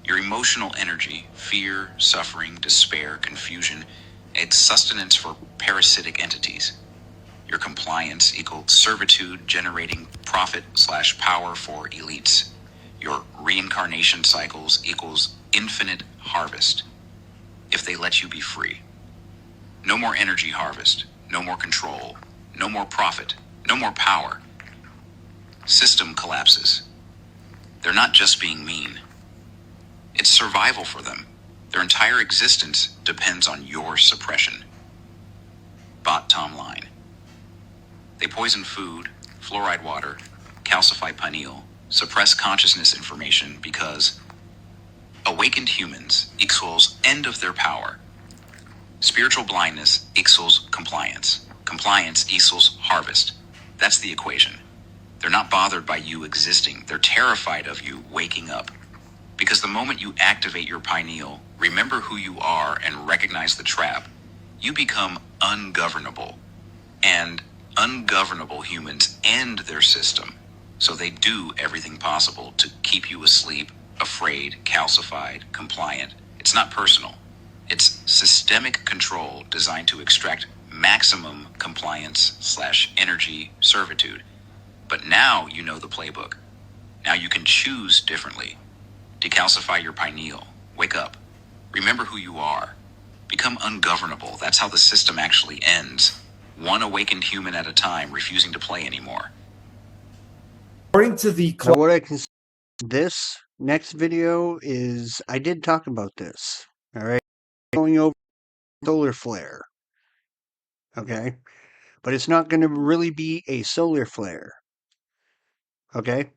Your emotional energy, fear, suffering, despair, confusion, it's sustenance for parasitic entities. Your compliance equals servitude generating profit/power for elites. Your reincarnation cycles equals infinite harvest, if they let you be free. No more energy harvest, no more control, no more profit, no more power. System collapses. They're not just being mean. It's survival for them. Their entire existence depends on your suppression. Bottom line. They poison food, fluoride water, calcify pineal, suppress consciousness information because awakened humans equals end of their power. Spiritual blindness equals compliance. Compliance equals harvest. That's the equation. They're not bothered by you existing. They're terrified of you waking up. Because the moment you activate your pineal, remember who you are, and recognize the trap, you become ungovernable. And ungovernable humans end their system. So they do everything possible to keep you asleep, afraid, calcified, compliant. It's not personal. It's systemic control designed to extract maximum compliance/energy servitude. But now you know the playbook. Now you can choose differently. Decalcify your pineal. Wake up. Remember who you are. Become ungovernable. That's how the system actually ends. One awakened human at a time, refusing to play anymore. According to the Now, what I can say, this next video is, I did talk about this. All right, going over solar flare. Okay, but it's not going to really be a solar flare. Okay.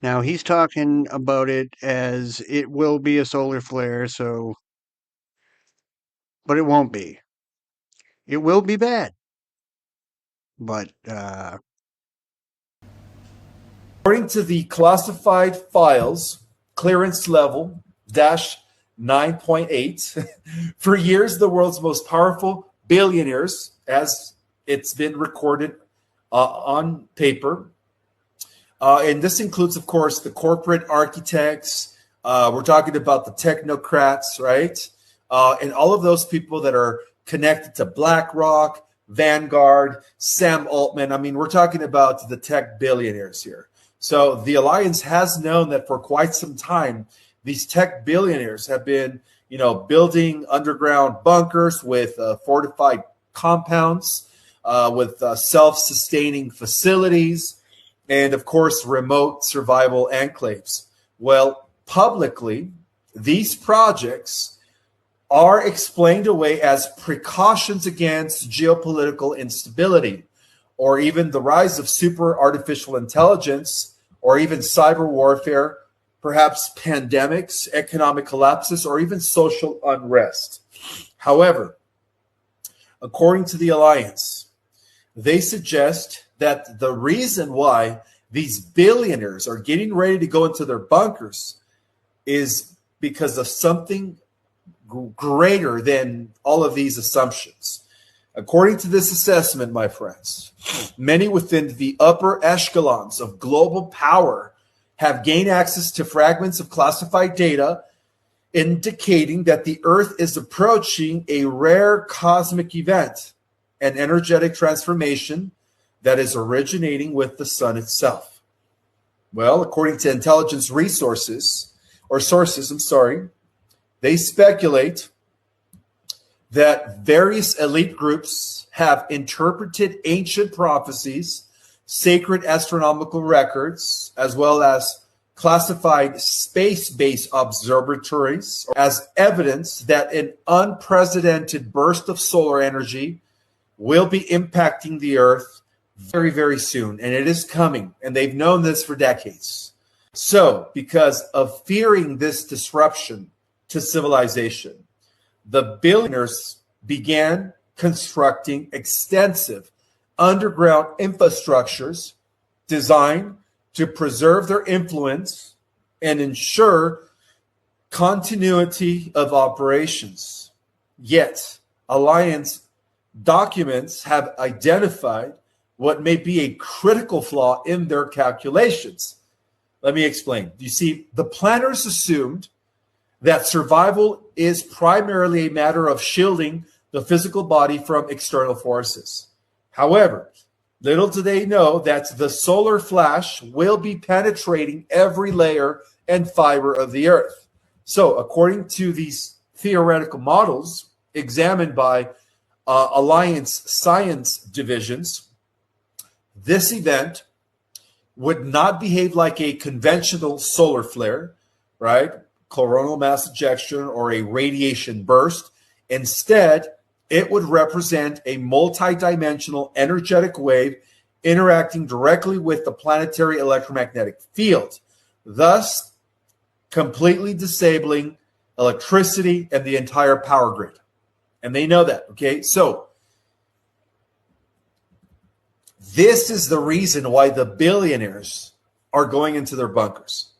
Now he's talking about it as it will be a solar flare, so, but it won't be. It will be bad. But, according to the classified files, clearance level dash 9.8, for years the world's most powerful billionaires, as it's been recorded on paper, and this includes, of course, the corporate architects. We're talking about the technocrats, right? And all of those people that are connected to BlackRock, Vanguard, Sam Altman. I mean, we're talking about the tech billionaires here. So the Alliance has known that for quite some time, these tech billionaires have been, building underground bunkers with fortified compounds, with self-sustaining facilities, and of course, remote survival enclaves. Well, publicly, these projects are explained away as precautions against geopolitical instability, or even the rise of super artificial intelligence, or even cyber warfare, perhaps pandemics, economic collapses, or even social unrest. However, according to the Alliance, they suggest that the reason why these billionaires are getting ready to go into their bunkers is because of something greater than all of these assumptions. According to this assessment, my friends, many within the upper echelons of global power have gained access to fragments of classified data indicating that the Earth is approaching a rare cosmic event, an energetic transformation that is originating with the sun itself. Well, according to intelligence sources, they speculate that various elite groups have interpreted ancient prophecies, sacred astronomical records, as well as classified space-based observatories as evidence that an unprecedented burst of solar energy will be impacting the Earth very, very soon. And it is coming. And they've known this for decades. So, because of fearing this disruption to civilization, the billionaires began constructing extensive underground infrastructures designed to preserve their influence and ensure continuity of operations. Yet, Alliance documents have identified what may be a critical flaw in their calculations. Let me explain. You see, the planners assumed that survival is primarily a matter of shielding the physical body from external forces. However, little do they know that the solar flash will be penetrating every layer and fiber of the Earth. So, according to these theoretical models examined by Alliance Science divisions, this event would not behave like a conventional solar flare, right? Coronal mass ejection or a radiation burst. Instead, it would represent a multidimensional energetic wave interacting directly with the planetary electromagnetic field, thus completely disabling electricity and the entire power grid. And they know that, okay? So this is the reason why the billionaires are going into their bunkers,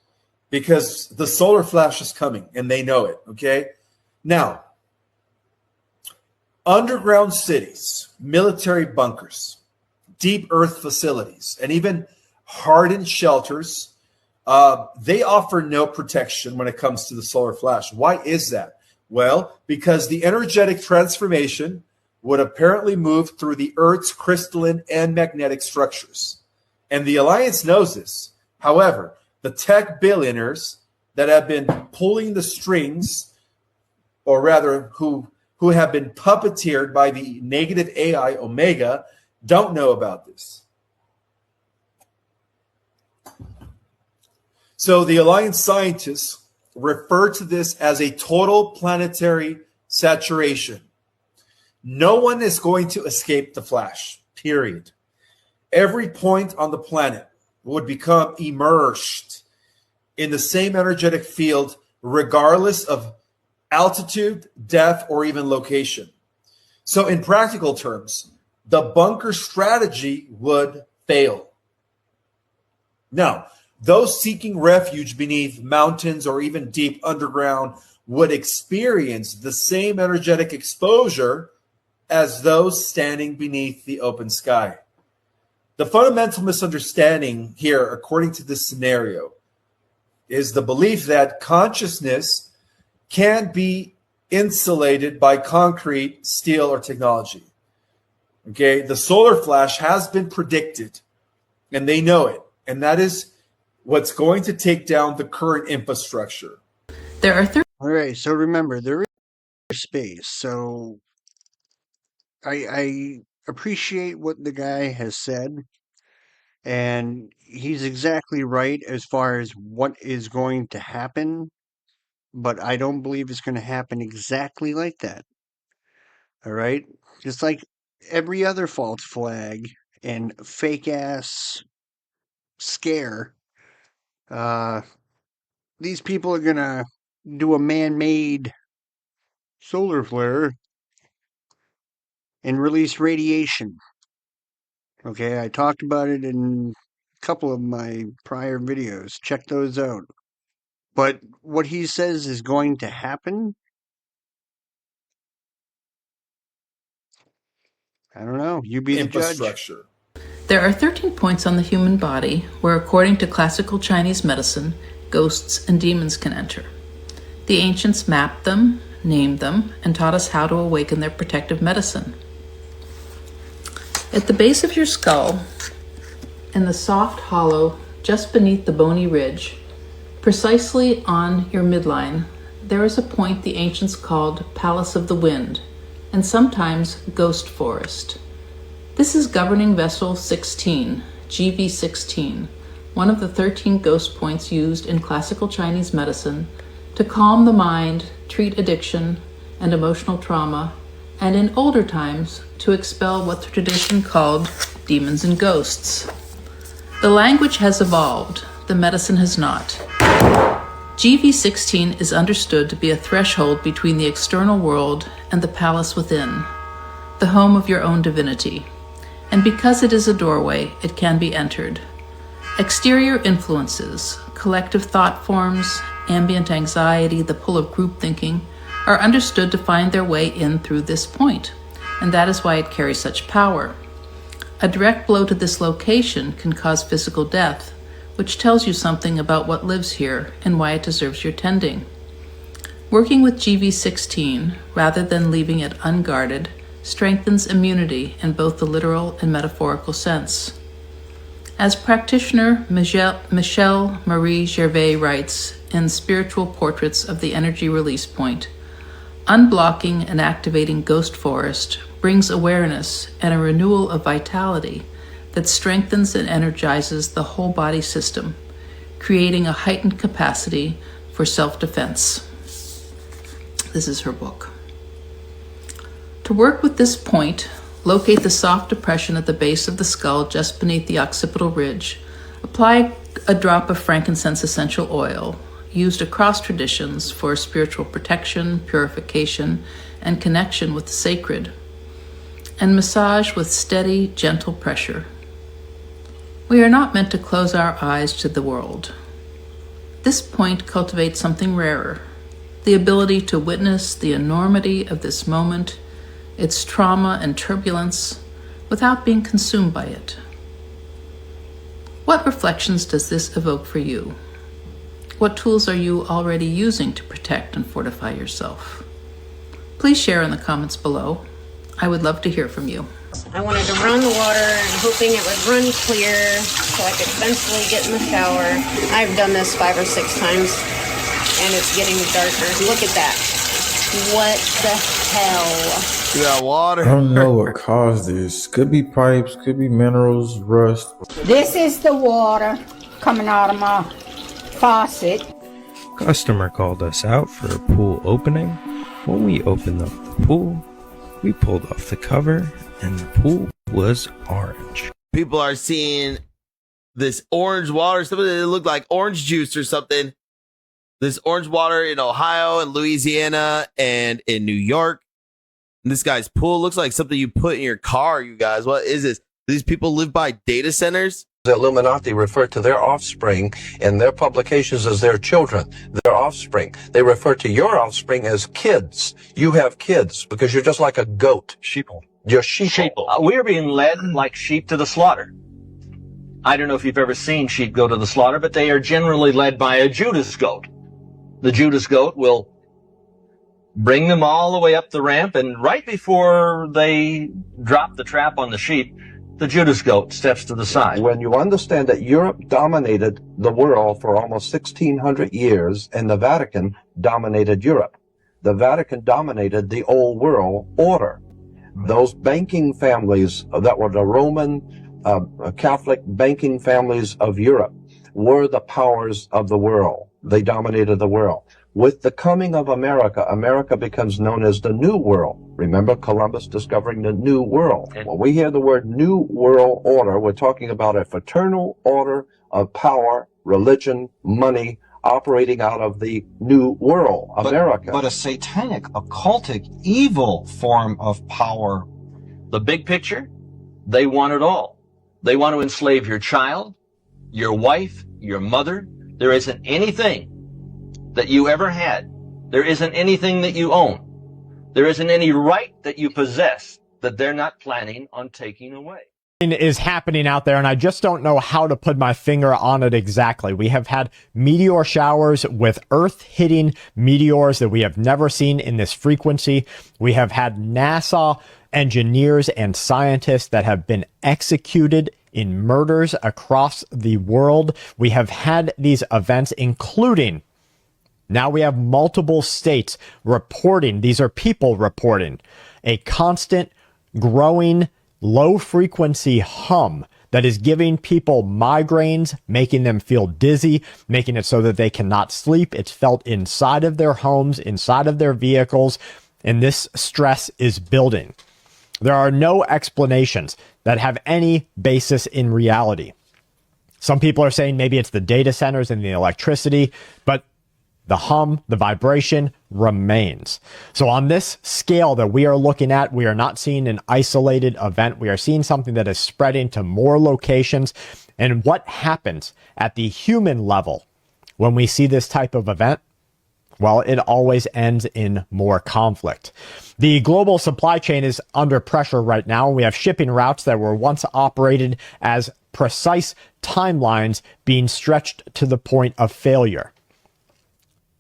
because the solar flash is coming and they know it, okay? Now, underground cities, military bunkers, deep earth facilities, and even hardened shelters, they offer no protection when it comes to the solar flash. Why is that? Well, because the energetic transformation would apparently move through the Earth's crystalline and magnetic structures. And the Alliance knows this. However, the tech billionaires that have been pulling the strings, or rather who have been puppeteered by the negative AI Omega, don't know about this. So the Alliance scientists refer to this as a total planetary saturation. No one is going to escape the flash, period. Every point on the planet would become immersed in the same energetic field, regardless of altitude, depth, or even location. So in practical terms, the bunker strategy would fail. Now, those seeking refuge beneath mountains or even deep underground would experience the same energetic exposure as those standing beneath the open sky. The fundamental misunderstanding here, according to this scenario, is the belief that consciousness can be insulated by concrete, steel, or technology. Okay, the solar flash has been predicted, and they know it, and that is what's going to take down the current infrastructure. There are All right, so remember, there is space. So I appreciate what the guy has said, and he's exactly right as far as what is going to happen, but I don't believe it's going to happen exactly like that. All right? Just like every other false flag and fake ass scare, these people are going to do a man-made solar flare and release radiation. Okay, I talked about it in a couple of my prior videos. Check those out. But what he says is going to happen, I don't know. You be the judge. There are 13 points on the human body where, according to classical Chinese medicine, ghosts and demons can enter. The ancients mapped them, named them, and taught us how to awaken their protective medicine. At the base of your skull, in the soft hollow just beneath the bony ridge, precisely on your midline, there is a point the ancients called Palace of the Wind, and sometimes Ghost Forest. This is governing vessel 16, GV16, one of the 13 ghost points used in classical Chinese medicine to calm the mind, treat addiction and emotional trauma, and in older times to expel what the tradition called demons and ghosts. The language has evolved, the medicine has not. GV16 is understood to be a threshold between the external world and the palace within, the home of your own divinity. And because it is a doorway, it can be entered. Exterior influences, collective thought forms, ambient anxiety, the pull of group thinking, are understood to find their way in through this point, and that is why it carries such power. A direct blow to this location can cause physical death, which tells you something about what lives here and why it deserves your tending. Working with GV16, rather than leaving it unguarded, strengthens immunity in both the literal and metaphorical sense. As practitioner Michelle Marie Gervais writes in Spiritual Portraits of the Energy Release Point, unblocking and activating Ghost Forest brings awareness and a renewal of vitality that strengthens and energizes the whole body system, creating a heightened capacity for self-defense. This is her book. To work with this point, locate the soft depression at the base of the skull just beneath the occipital ridge. Apply a drop of frankincense essential oil, used across traditions for spiritual protection, purification, and connection with the sacred, and massage with steady, gentle pressure. We are not meant to close our eyes to the world. This point cultivates something rarer, the ability to witness the enormity of this moment, its trauma and turbulence, without being consumed by it. What reflections does this evoke for you? What tools are you already using to protect and fortify yourself? Please share in the comments below. I would love to hear from you. I wanted to run the water and hoping it would run clear so I could eventually get in the shower. I've done this 5 or 6 times and it's getting darker. Look at that. What the hell? You got water? I don't know what caused this. Could be pipes, could be minerals, rust. This is the water coming out of my faucet. Customer called us out for a pool opening. When we opened up the pool, we pulled off the cover and the pool was orange. People are seeing this orange water, something that looked like orange juice or something. This orange water in Ohio and Louisiana and in New York. And this guy's pool looks like something you put in your car, you guys. What is this? Do these people live by data centers? The Illuminati refer to their offspring in their publications as their children, their offspring. They refer to your offspring as kids. You have kids because you're just like a goat. Sheeple. You're sheeple. We're being led like sheep to the slaughter. I don't know if you've ever seen sheep go to the slaughter, but they are generally led by a Judas goat. The Judas goat will bring them all the way up the ramp, and right before they drop the trap on the sheep, the Judas goat steps to the side. When you understand that Europe dominated the world for almost 1,600 years and the Vatican dominated Europe, the Vatican dominated the old world order. Those banking families that were the Roman Catholic banking families of Europe were the powers of the world. They dominated the world. With the coming of America, America becomes known as the New World. Remember Columbus discovering the New World. When we hear the word New World Order, we're talking about a fraternal order of power, religion, money, operating out of the New World, America. But a satanic, occultic, evil form of power. The big picture, they want it all. They want to enslave your child, your wife, your mother. There isn't anything that you ever had. There isn't anything that you own. There isn't any right that you possess that they're not planning on taking away. Is happening out there, and I just don't know how to put my finger on it exactly. We have had meteor showers with Earth hitting meteors that we have never seen in this frequency. We have had NASA engineers and scientists that have been executed in murders across the world. We have had these events, including now we have multiple states reporting. These are people reporting a constant growing low frequency hum that is giving people migraines, making them feel dizzy, making it so that they cannot sleep. It's felt inside of their homes, inside of their vehicles, and this stress is building. There are no explanations that have any basis in reality. Some people are saying maybe it's the data centers and the electricity, but the hum, the vibration remains. So on this scale that we are looking at, we are not seeing an isolated event. We are seeing something that is spreading to more locations. And what happens at the human level when we see this type of event? Well, it always ends in more conflict. The global supply chain is under pressure right now. We have shipping routes that were once operated as precise timelines being stretched to the point of failure.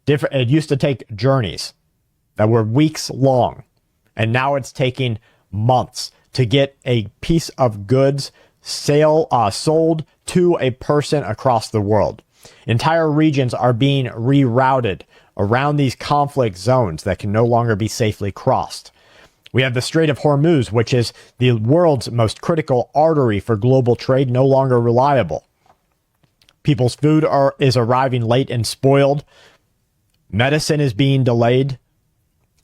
It used to take journeys that were weeks long, and now it's taking months to get a piece of goods sold to a person across the world. Entire regions are being rerouted around these conflict zones that can no longer be safely crossed. We have the Strait of Hormuz, which is the world's most critical artery for global trade, no longer reliable. People's food is arriving late and spoiled. Medicine is being delayed.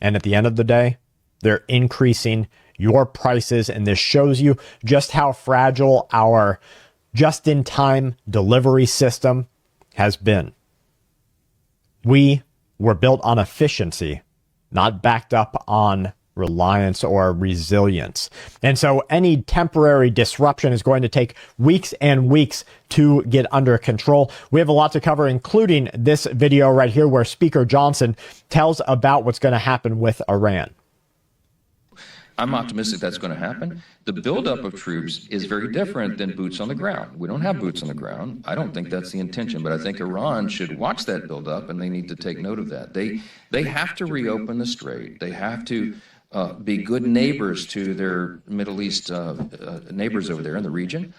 And at the end of the day, they're increasing your prices. And this shows you just how fragile our just-in-time delivery system has been. We were built on efficiency, not backed up on reliance or resilience. And so any temporary disruption is going to take weeks and weeks to get under control. We have a lot to cover, including this video right here where Speaker Johnson tells about what's going to happen with Iran. I'm optimistic that's going to happen. The buildup of troops is very different than boots on the ground. We don't have boots on the ground. I don't think that's the intention, but I think Iran should watch that buildup, and they need to take note of that. They have to reopen the strait. They have to be good neighbors to their Middle East neighbors over there in the region.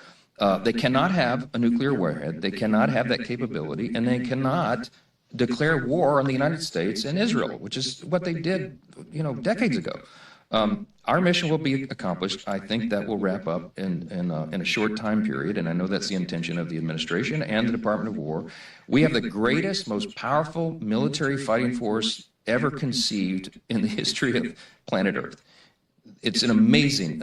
They cannot have a nuclear warhead. They cannot have that capability, and they cannot declare war on the United States and Israel, which is what they did, decades ago. Our mission will be accomplished. I think that will wrap up in a short time period, and I know that's the intention of the administration and the Department of War. We have the greatest, most powerful military fighting force ever conceived in the history of planet Earth. It's an amazing.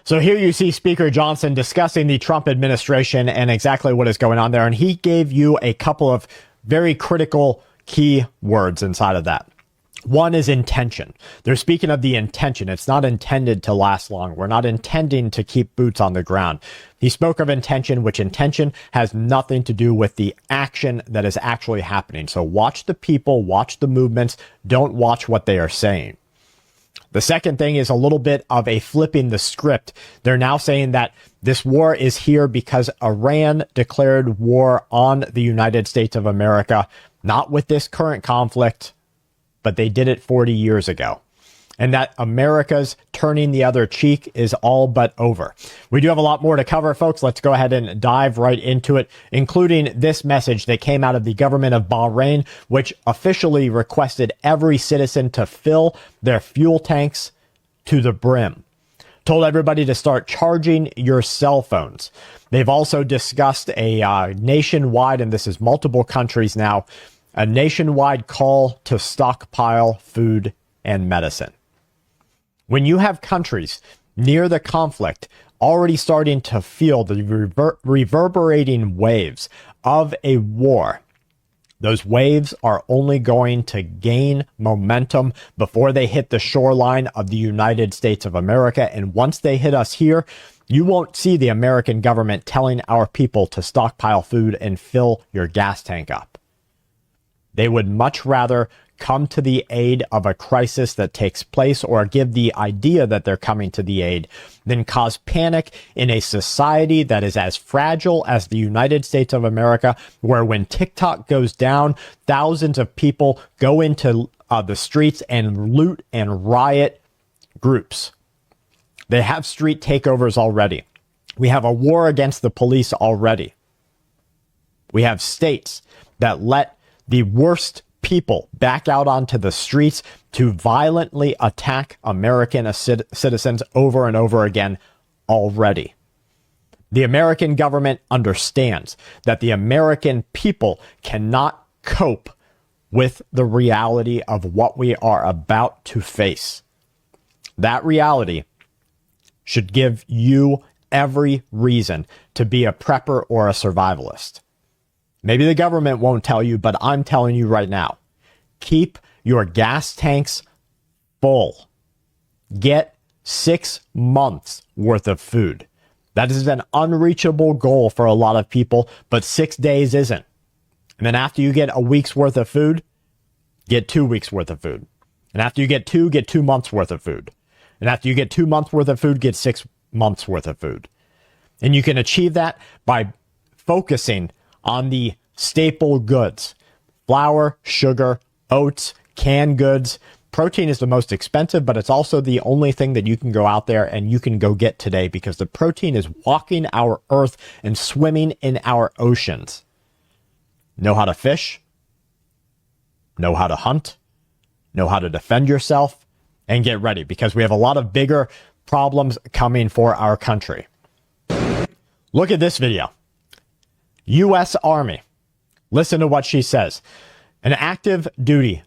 So here you see Speaker Johnson discussing the Trump administration and exactly what is going on there. And he gave you a couple of very critical key words inside of that. One is intention. They're speaking of the intention. It's not intended to last long. We're not intending to keep boots on the ground. He spoke of intention, which intention has nothing to do with the action that is actually happening. So watch the people, watch the movements. Don't watch what they are saying. The second thing is a little bit of a flipping the script. They're now saying that this war is here because Iran declared war on the United States of America, not with this current conflict, but they did it 40 years ago. And that America's turning the other cheek is all but over. We do have a lot more to cover, folks. Let's go ahead and dive right into it, including this message that came out of the government of Bahrain, which officially requested every citizen to fill their fuel tanks to the brim. Told everybody to start charging your cell phones. They've also discussed a nationwide, and this is multiple countries now, a nationwide call to stockpile food and medicine. When you have countries near the conflict already starting to feel the reverberating waves of a war, those waves are only going to gain momentum before they hit the shoreline of the United States of America. And once they hit us here, you won't see the American government telling our people to stockpile food and fill your gas tank up. They would much rather come to the aid of a crisis that takes place or give the idea that they're coming to the aid than cause panic in a society that is as fragile as the United States of America, where when TikTok goes down, thousands of people go into the streets and loot and riot groups. They have street takeovers already. We have a war against the police already. We have states that let the worst people back out onto the streets to violently attack American citizens over and over again already. The American government understands that the American people cannot cope with the reality of what we are about to face. That reality should give you every reason to be a prepper or a survivalist. Maybe the government won't tell you, but I'm telling you right now, keep your gas tanks full. Get 6 months worth of food. That is an unreachable goal for a lot of people, but 6 days isn't. And then after you get a week's worth of food, get 2 weeks worth of food. And after you get 2 months worth of food. And after you get 2 months worth of food, get 6 months worth of food. And you can achieve that by focusing on the staple goods: flour, sugar, oats, canned goods. Protein is the most expensive, but it's also the only thing that you can go out there and you can go get today, because the protein is walking our earth and swimming in our oceans. Know how to fish, know how to hunt, know how to defend yourself, and get ready, because we have a lot of bigger problems coming for our country. Look at this video. U.S. Army. Listen to what she says. An active duty,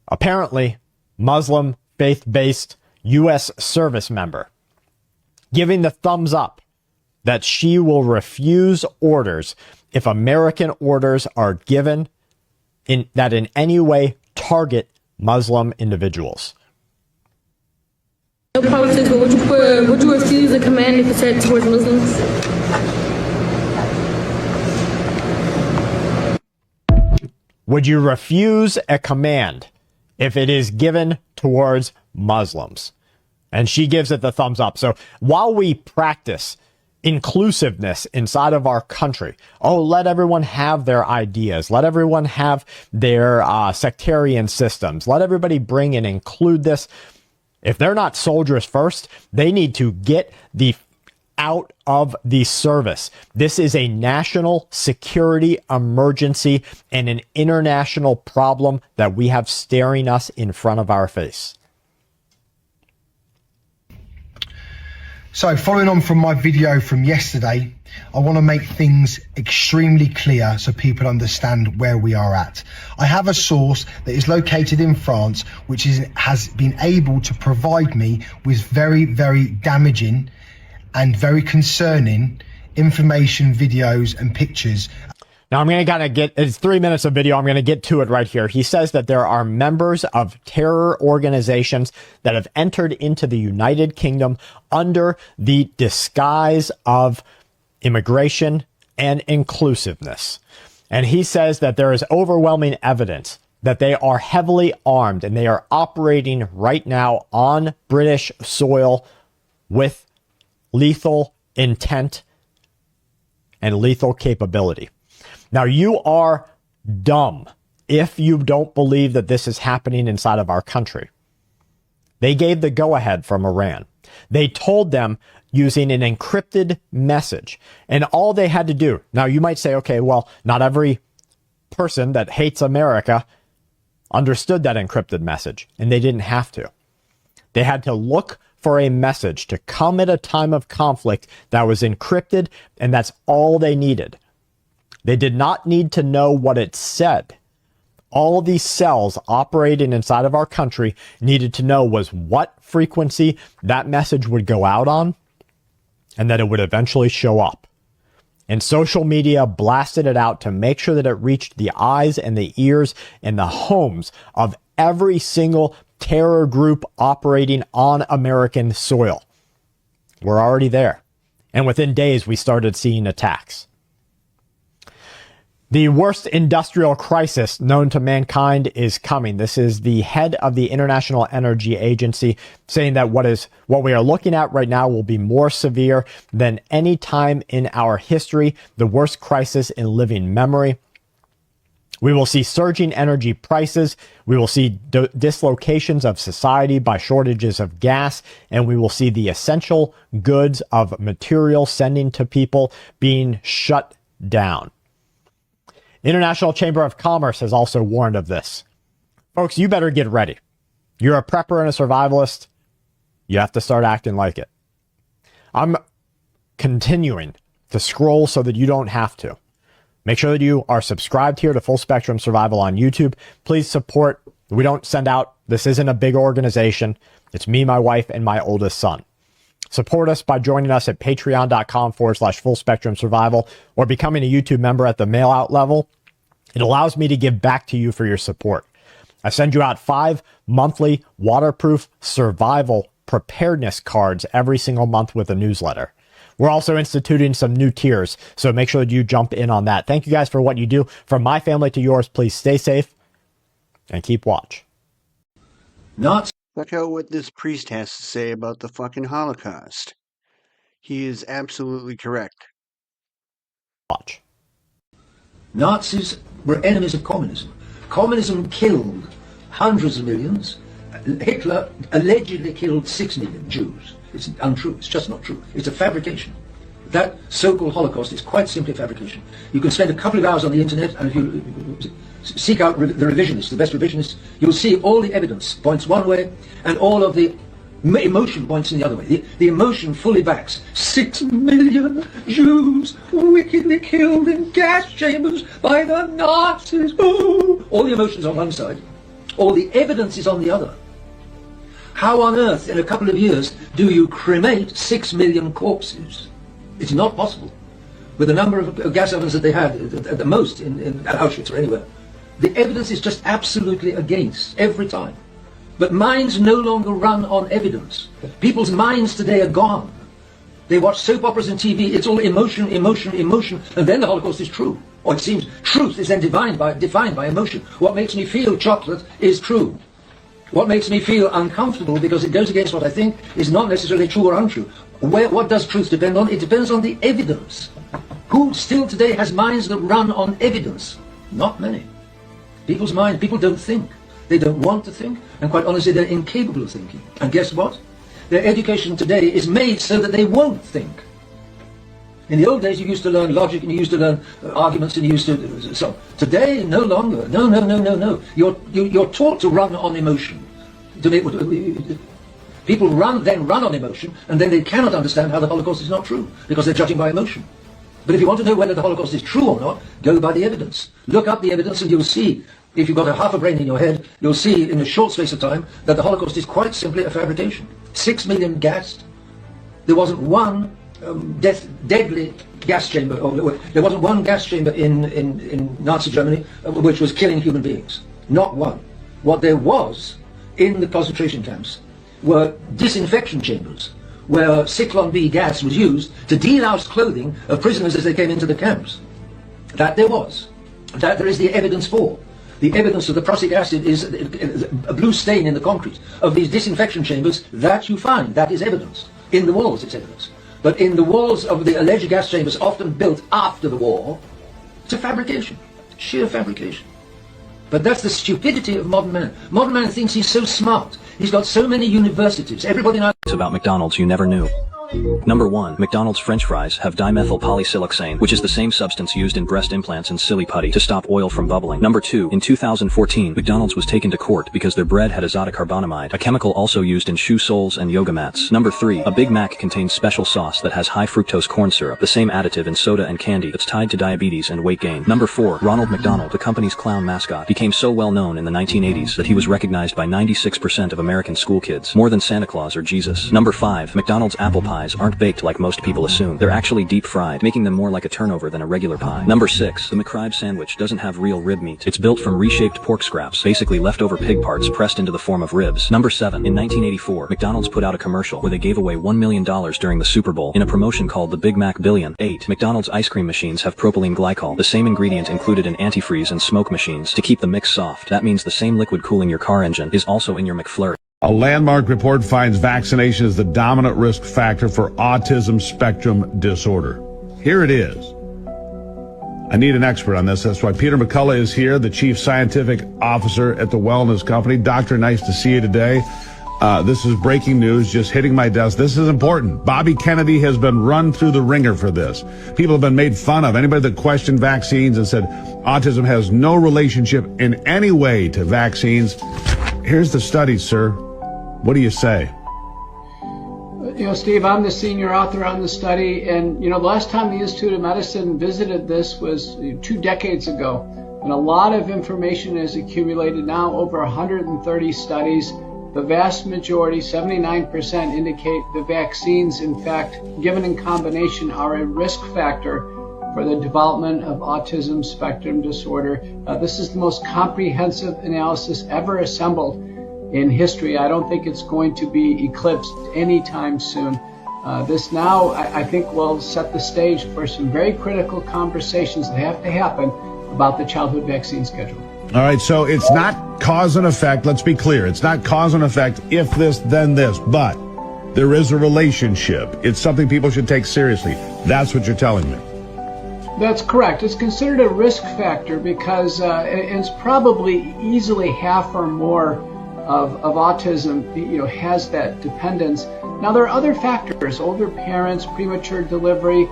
apparently Muslim faith-based U.S. service member, giving the thumbs up that she will refuse orders if American orders are given that in any way target Muslim individuals. No politics, but would you refuse a command if it's said towards Muslims? Would you refuse a command if it is given towards Muslims? And she gives it the thumbs up. So while we practice inclusiveness inside of our country, let everyone have their ideas, let everyone have their sectarian systems, let everybody bring and include this. If they're not soldiers first, they need to get out of the service. This is a national security emergency and an international problem that we have staring us in front of our face. So following on from my video from yesterday, I want to make things extremely clear so people understand where we are at. I have a source that is located in France, which has been able to provide me with very, very damaging and very concerning information, videos and pictures. Now I'm going to kind of it's 3 minutes of video. I'm going to get to it right here. He says that there are members of terror organizations that have entered into the United Kingdom under the disguise of immigration and inclusiveness. And he says that there is overwhelming evidence that they are heavily armed and they are operating right now on British soil with lethal intent and lethal capability. Now, you are dumb if you don't believe that this is happening inside of our country. They gave the go-ahead from Iran. They told them using an encrypted message. And all they had to do, now you might say, okay, well, not every person that hates America understood that encrypted message, and they didn't have to. They had to look for a message to come at a time of conflict that was encrypted, and that's all they needed. They did not need to know what it said. All these cells operating inside of our country needed to know was what frequency that message would go out on, and that it would eventually show up. And social media blasted it out to make sure that it reached the eyes and the ears and the homes of every single terror group operating on American soil. We're already there. And within days, we started seeing attacks. The worst industrial crisis known to mankind is coming. This is the head of the International Energy Agency saying that what we are looking at right now will be more severe than any time in our history, the worst crisis in living memory. We will see surging energy prices. We will see dislocations of society by shortages of gas, and we will see the essential goods of material sending to people being shut down. International Chamber of Commerce has also warned of this. Folks, you better get ready. You're a prepper and a survivalist. You have to start acting like it. I'm continuing to scroll so that you don't have to. Make sure that you are subscribed here to Full Spectrum Survival on YouTube. Please support. We don't send out. This isn't a big organization. It's me, my wife, and my oldest son. Support us by joining us at patreon.com/Full Spectrum Survival or becoming a YouTube member at the mail out level. It allows me to give back to you for your support. I send you out 5 monthly waterproof survival preparedness cards every single month with a newsletter. We're also instituting some new tiers, so make sure that you jump in on that. Thank you guys for what you do. From my family to yours, please stay safe and keep watch. Check out what this priest has to say about the fucking Holocaust. He is absolutely correct. Watch. Nazis were enemies of communism. Communism killed hundreds of millions. Hitler allegedly killed 6 million Jews. It's untrue. It's just not true. It's a fabrication. That so-called Holocaust is quite simply a fabrication. You can spend a couple of hours on the internet, and if you seek out the revisionists, the best revisionists, you'll see all the evidence points one way, and all of the emotion points in the other way. The emotion fully backs 6 million Jews wickedly killed in gas chambers by the Nazis. Ooh. All the emotions on one side, all the evidence is on the other. How on earth, in a couple of years, do you cremate 6 million corpses? It's not possible. With the number of gas ovens that they had, at the most, in Auschwitz or anywhere, the evidence is just absolutely against, every time. But minds no longer run on evidence. People's minds today are gone. They watch soap operas and TV. It's all emotion, emotion, emotion. And then the Holocaust is true. Or it seems truth is then defined by emotion. What makes me feel chocolate is true. What makes me feel uncomfortable because it goes against what I think is not necessarily true or untrue. What does truth depend on? It depends on the evidence. Who still today has minds that run on evidence? Not many. People's minds, people don't think. They don't want to think, and quite honestly, they're incapable of thinking. And guess what? Their education today is made so that they won't think. In the old days, you used to learn logic, and you used to learn arguments, and you used to so. Today, no longer. No. You're taught to run on emotion. People run on emotion, and then they cannot understand how the Holocaust is not true because they're judging by emotion. But if you want to know whether the Holocaust is true or not, go by the evidence. Look up the evidence, and you'll see. If you've got a half a brain in your head, you'll see in a short space of time that the Holocaust is quite simply a fabrication. 6 million gassed. There wasn't one deadly gas chamber, or there wasn't one gas chamber in Nazi Germany which was killing human beings. Not one. What there was in the concentration camps were disinfection chambers where Zyklon B gas was used to delouse clothing of prisoners as they came into the camps. That there was. That there is the evidence for. The evidence of the prussic acid is a blue stain in the concrete of these disinfection chambers. That you find. That is evidence. In the walls, it's evidence. But in the walls of the alleged gas chambers, often built after the war, it's a fabrication. Sheer fabrication. But that's the stupidity of modern man. Modern man thinks he's so smart. He's got so many universities. Everybody knows about McDonald's you never knew. Number 1. McDonald's French fries have dimethyl polysiloxane, which is the same substance used in breast implants and silly putty to stop oil from bubbling. Number 2. In 2014, McDonald's was taken to court because their bread had azotocarbonamide, a chemical also used in shoe soles and yoga mats. Number 3. A Big Mac contains special sauce that has high fructose corn syrup, the same additive in soda and candy that's tied to diabetes and weight gain. Number 4. Ronald McDonald, the company's clown mascot, became so well known in the 1980s that he was recognized by 96% of American school kids, more than Santa Claus or Jesus. Number 5. McDonald's apple pies aren't baked like most people assume. They're actually deep fried, making them more like a turnover than a regular pie. Number 6. The McRib sandwich doesn't have real rib meat. It's built from reshaped pork scraps, basically leftover pig parts pressed into the form of ribs. Number 7. In 1984, McDonald's put out a commercial where they gave away $1 million during the Super Bowl in a promotion called the Big Mac Billion. 8. McDonald's ice cream machines have propylene glycol, the same ingredient included in antifreeze and smoke machines to keep the mix soft. That means the same liquid cooling your car engine is also in your McFlurry. A landmark report finds vaccination is the dominant risk factor for autism spectrum disorder. Here it is. I need an expert on this. That's why Peter McCullough is here, the Chief Scientific Officer at the Wellness Company. Doctor, nice to see you today. This is breaking news just hitting my desk. This is important. Bobby Kennedy has been run through the ringer for this. People have been made fun of. Anybody that questioned vaccines and said autism has no relationship in any way to vaccines. Here's the study, sir. What do you say? You know, Steve, I'm the senior author on the study, and the last time the Institute of Medicine visited this was 2 decades ago, and a lot of information is accumulated now, over 130 studies. The vast majority, 79%, indicate the vaccines, in fact, given in combination, are a risk factor for the development of autism spectrum disorder. This is the most comprehensive analysis ever assembled in history. I don't think it's going to be eclipsed anytime soon. This now, I think, will set the stage for some very critical conversations that have to happen about the childhood vaccine schedule. All right, so it's not cause and effect. Let's be clear. It's not cause and effect, if this, then this. But There is a relationship. It's something people should take seriously. That's what you're telling me. That's correct. It's considered a risk factor because it's probably easily half or more of autism, has that dependence. Now, there are other factors: older parents, premature delivery,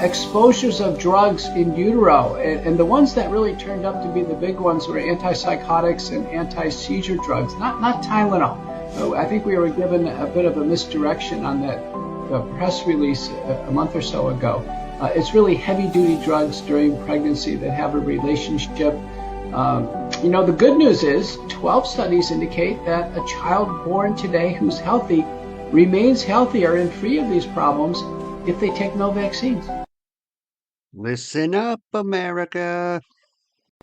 exposures of drugs in utero, and the ones that really turned up to be the big ones were antipsychotics and anti-seizure drugs, not Tylenol. I think we were given a bit of a misdirection on that press release a month or so ago. It's really heavy-duty drugs during pregnancy that have a relationship. The good news is 12 studies indicate that a child born today who's healthy remains healthier and free of these problems if they take no vaccines. Listen up, America.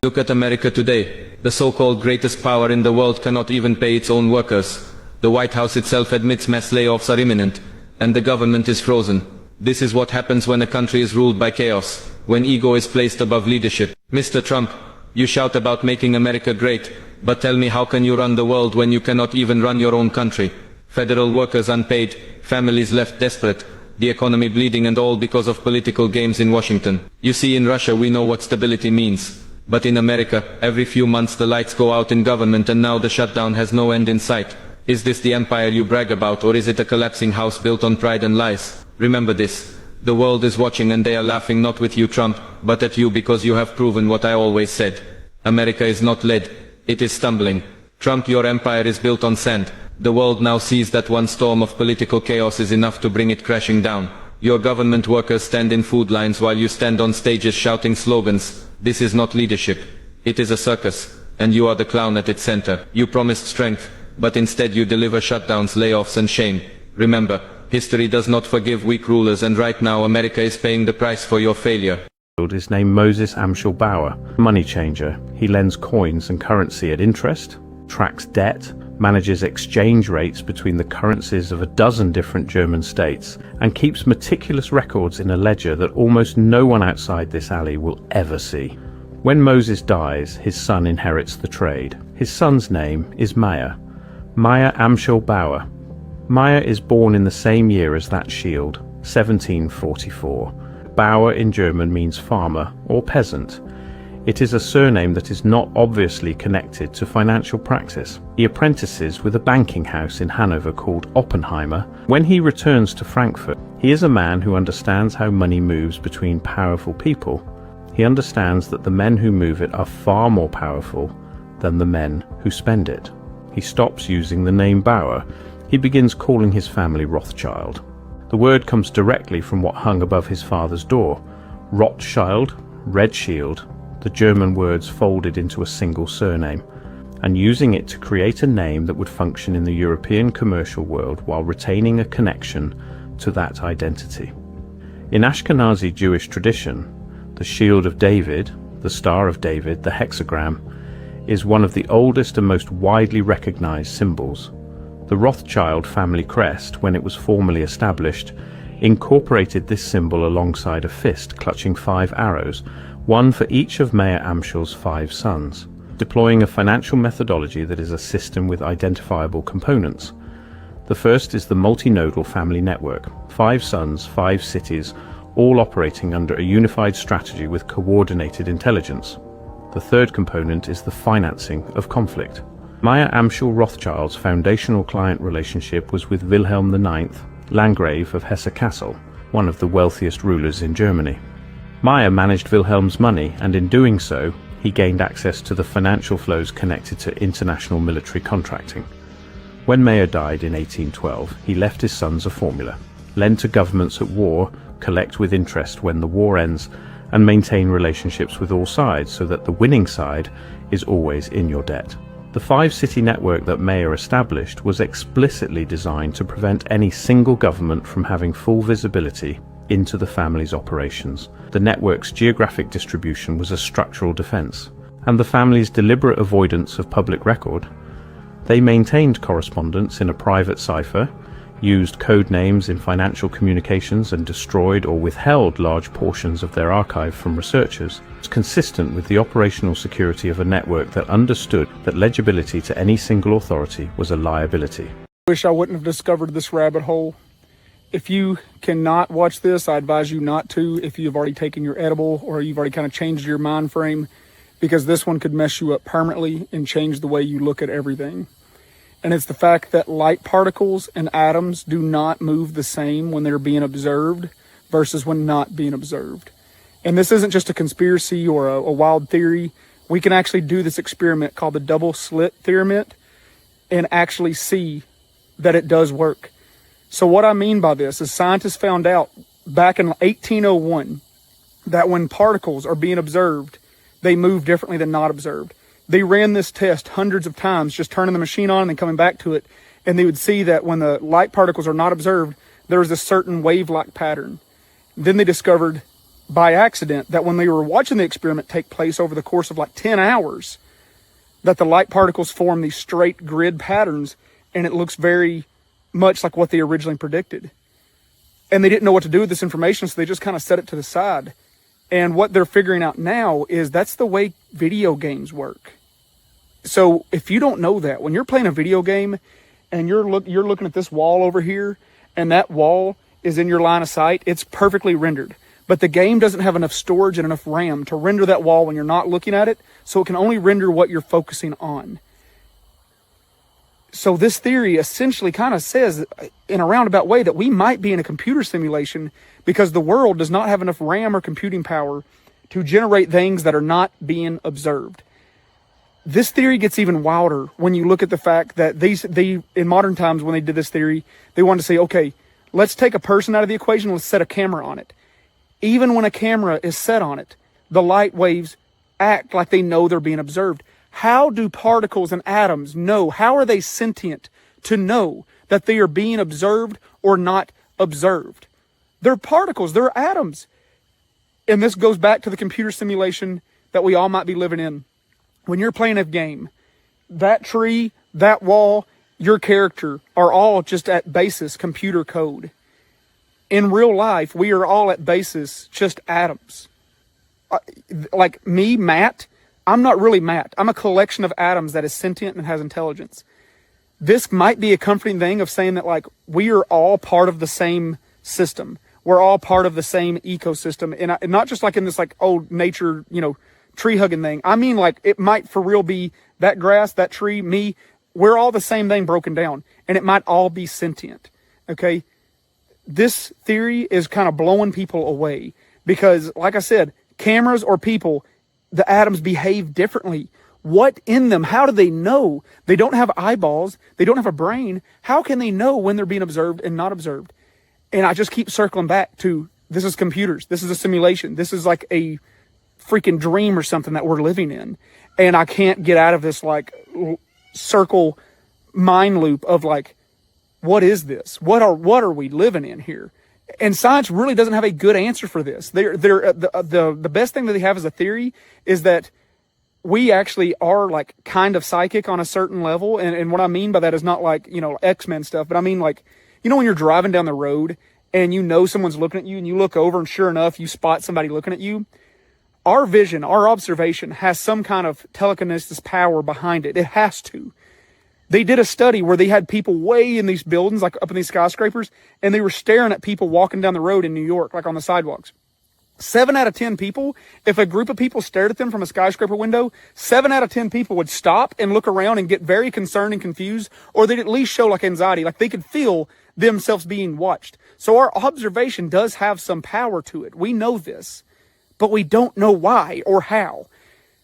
Look at America today. The so-called greatest power in the world cannot even pay its own workers. The White House itself admits mass layoffs are imminent, and the government is frozen. This is what happens when a country is ruled by chaos, when ego is placed above leadership. Mr. Trump, you shout about making America great, but tell me, how can you run the world when you cannot even run your own country? Federal workers unpaid, families left desperate, the economy bleeding, and all because of political games in Washington. You see, in Russia we know what stability means. But in America, every few months the lights go out in government, and now the shutdown has no end in sight. Is this the empire you brag about, or is it a collapsing house built on pride and lies? Remember this. The world is watching, and they are laughing not with you, Trump, but at you, because you have proven what I always said. America is not led. It is stumbling. Trump, your empire is built on sand. The world now sees that one storm of political chaos is enough to bring it crashing down. Your government workers stand in food lines while you stand on stages shouting slogans. This is not leadership. It is a circus, and you are the clown at its center. You promised strength, but instead you deliver shutdowns, layoffs, and shame. Remember, history does not forgive weak rulers, and right now America is paying the price for your failure. Is named Moses Amschel Bauer, money changer. He lends coins and currency at interest, tracks debt, manages exchange rates between the currencies of a dozen different German states, and keeps meticulous records in a ledger that almost no one outside this alley will ever see. When Moses dies, his son inherits the trade. His son's name is Meyer Amschel Bauer. Meyer is born in the same year as that shield, 1744. Bauer in German means farmer or peasant. It is a surname that is not obviously connected to financial practice. He apprentices with a banking house in Hanover called Oppenheimer. When he returns to Frankfurt, he is a man who understands how money moves between powerful people. He understands that the men who move it are far more powerful than the men who spend it. He stops using the name Bauer. He begins calling his family Rothschild. The word comes directly from what hung above his father's door. Rothschild, Red Shield, the German words folded into a single surname, and using it to create a name that would function in the European commercial world while retaining a connection to that identity. In Ashkenazi Jewish tradition, the Shield of David, the Star of David, the hexagram, is one of the oldest and most widely recognized symbols. The Rothschild family crest, when it was formally established, incorporated this symbol alongside a fist clutching 5 arrows, one for each of Meyer Amschel's 5 sons, deploying a financial methodology that is a system with identifiable components. The first is the multinodal family network, 5 sons, 5 cities, all operating under a unified strategy with coordinated intelligence. The third component is the financing of conflict. Meyer Amschel Rothschild's foundational client relationship was with Wilhelm IX, Landgrave of Hesse-Kassel, one of the wealthiest rulers in Germany. Meyer managed Wilhelm's money, and in doing so, he gained access to the financial flows connected to international military contracting. When Meyer died in 1812, he left his sons a formula: lend to governments at war, collect with interest when the war ends, and maintain relationships with all sides so that the winning side is always in your debt. The 5-city network that Meyer established was explicitly designed to prevent any single government from having full visibility into the family's operations. The network's geographic distribution was a structural defense, and the family's deliberate avoidance of public record. They maintained correspondence in a private cipher, used code names in financial communications, and destroyed or withheld large portions of their archive from researchers. It's consistent with the operational security of a network that understood that legibility to any single authority was a liability. Wish I wouldn't have discovered this rabbit hole. If you cannot watch this, I advise you not to if you've already taken your edible or you've already kind of changed your mind frame, because this one could mess you up permanently and change the way you look at everything. And it's the fact that light particles and atoms do not move the same when they're being observed versus when not being observed. And this isn't just a conspiracy or a wild theory. We can actually do this experiment called the double slit theorem and actually see that it does work. So what I mean by this is scientists found out back in 1801 that when particles are being observed, they move differently than not observed. They ran this test hundreds of times, just turning the machine on and then coming back to it, and they would see that when the light particles are not observed, there was a certain wave-like pattern. Then they discovered by accident that when they were watching the experiment take place over the course of like 10 hours, that the light particles form these straight grid patterns, and it looks very much like what they originally predicted. And they didn't know what to do with this information, so they just kind of set it to the side. And what they're figuring out now is that's the way video games work. So if you don't know that, when you're playing a video game and you're looking at this wall over here, and that wall is in your line of sight, it's perfectly rendered. But the game doesn't have enough storage and enough RAM to render that wall when you're not looking at it, so it can only render what you're focusing on. So this theory essentially kind of says, in a roundabout way, that we might be in a computer simulation because the world does not have enough RAM or computing power to generate things that are not being observed. This theory gets even wilder when you look at the fact that they in modern times, when they did this theory, they wanted to say, okay, let's take a person out of the equation, let's set a camera on it. Even when a camera is set on it, the light waves act like they know they're being observed. How do particles and atoms know? How are they sentient to know that they are being observed or not observed? They're particles, they're atoms. And this goes back to the computer simulation that we all might be living in. When you're playing a game, that tree, that wall, your character are all just at basis computer code. In real life, we are all at basis just atoms. Like me, Matt, I'm not really Matt. I'm a collection of atoms that is sentient and has intelligence. This might be a comforting thing of saying that, like, we are all part of the same system. We're all part of the same ecosystem. And not just like in this like old nature, tree hugging thing. I mean, like, it might for real be that grass, that tree, me. We're all the same thing broken down, and it might all be sentient. Okay. This theory is kind of blowing people away because, like I said, cameras or people, the atoms behave differently. What in them? How do they know? They don't have eyeballs. They don't have a brain. How can they know when they're being observed and not observed? And I just keep circling back to, this is computers. This is a simulation. This is like a freaking dream or something that we're living in. And I can't get out of this like circle mind loop of like, what is this? What are we living in here? And science really doesn't have a good answer for this. The best thing that they have as a theory is that we actually are like kind of psychic on a certain level. And what I mean by that is not like, X-Men stuff, but I mean like, when you're driving down the road and someone's looking at you and you look over and sure enough, you spot somebody looking at you. Our vision, our observation has some kind of telekinesis power behind it. It has to. They did a study where they had people way in these buildings, like up in these skyscrapers, and they were staring at people walking down the road in New York, like on the sidewalks. 7 out of 10 people, if a group of people stared at them from a skyscraper window, 7 out of 10 people would stop and look around and get very concerned and confused, or they'd at least show like anxiety, like they could feel themselves being watched. So our observation does have some power to it. We know this, but we don't know why or how.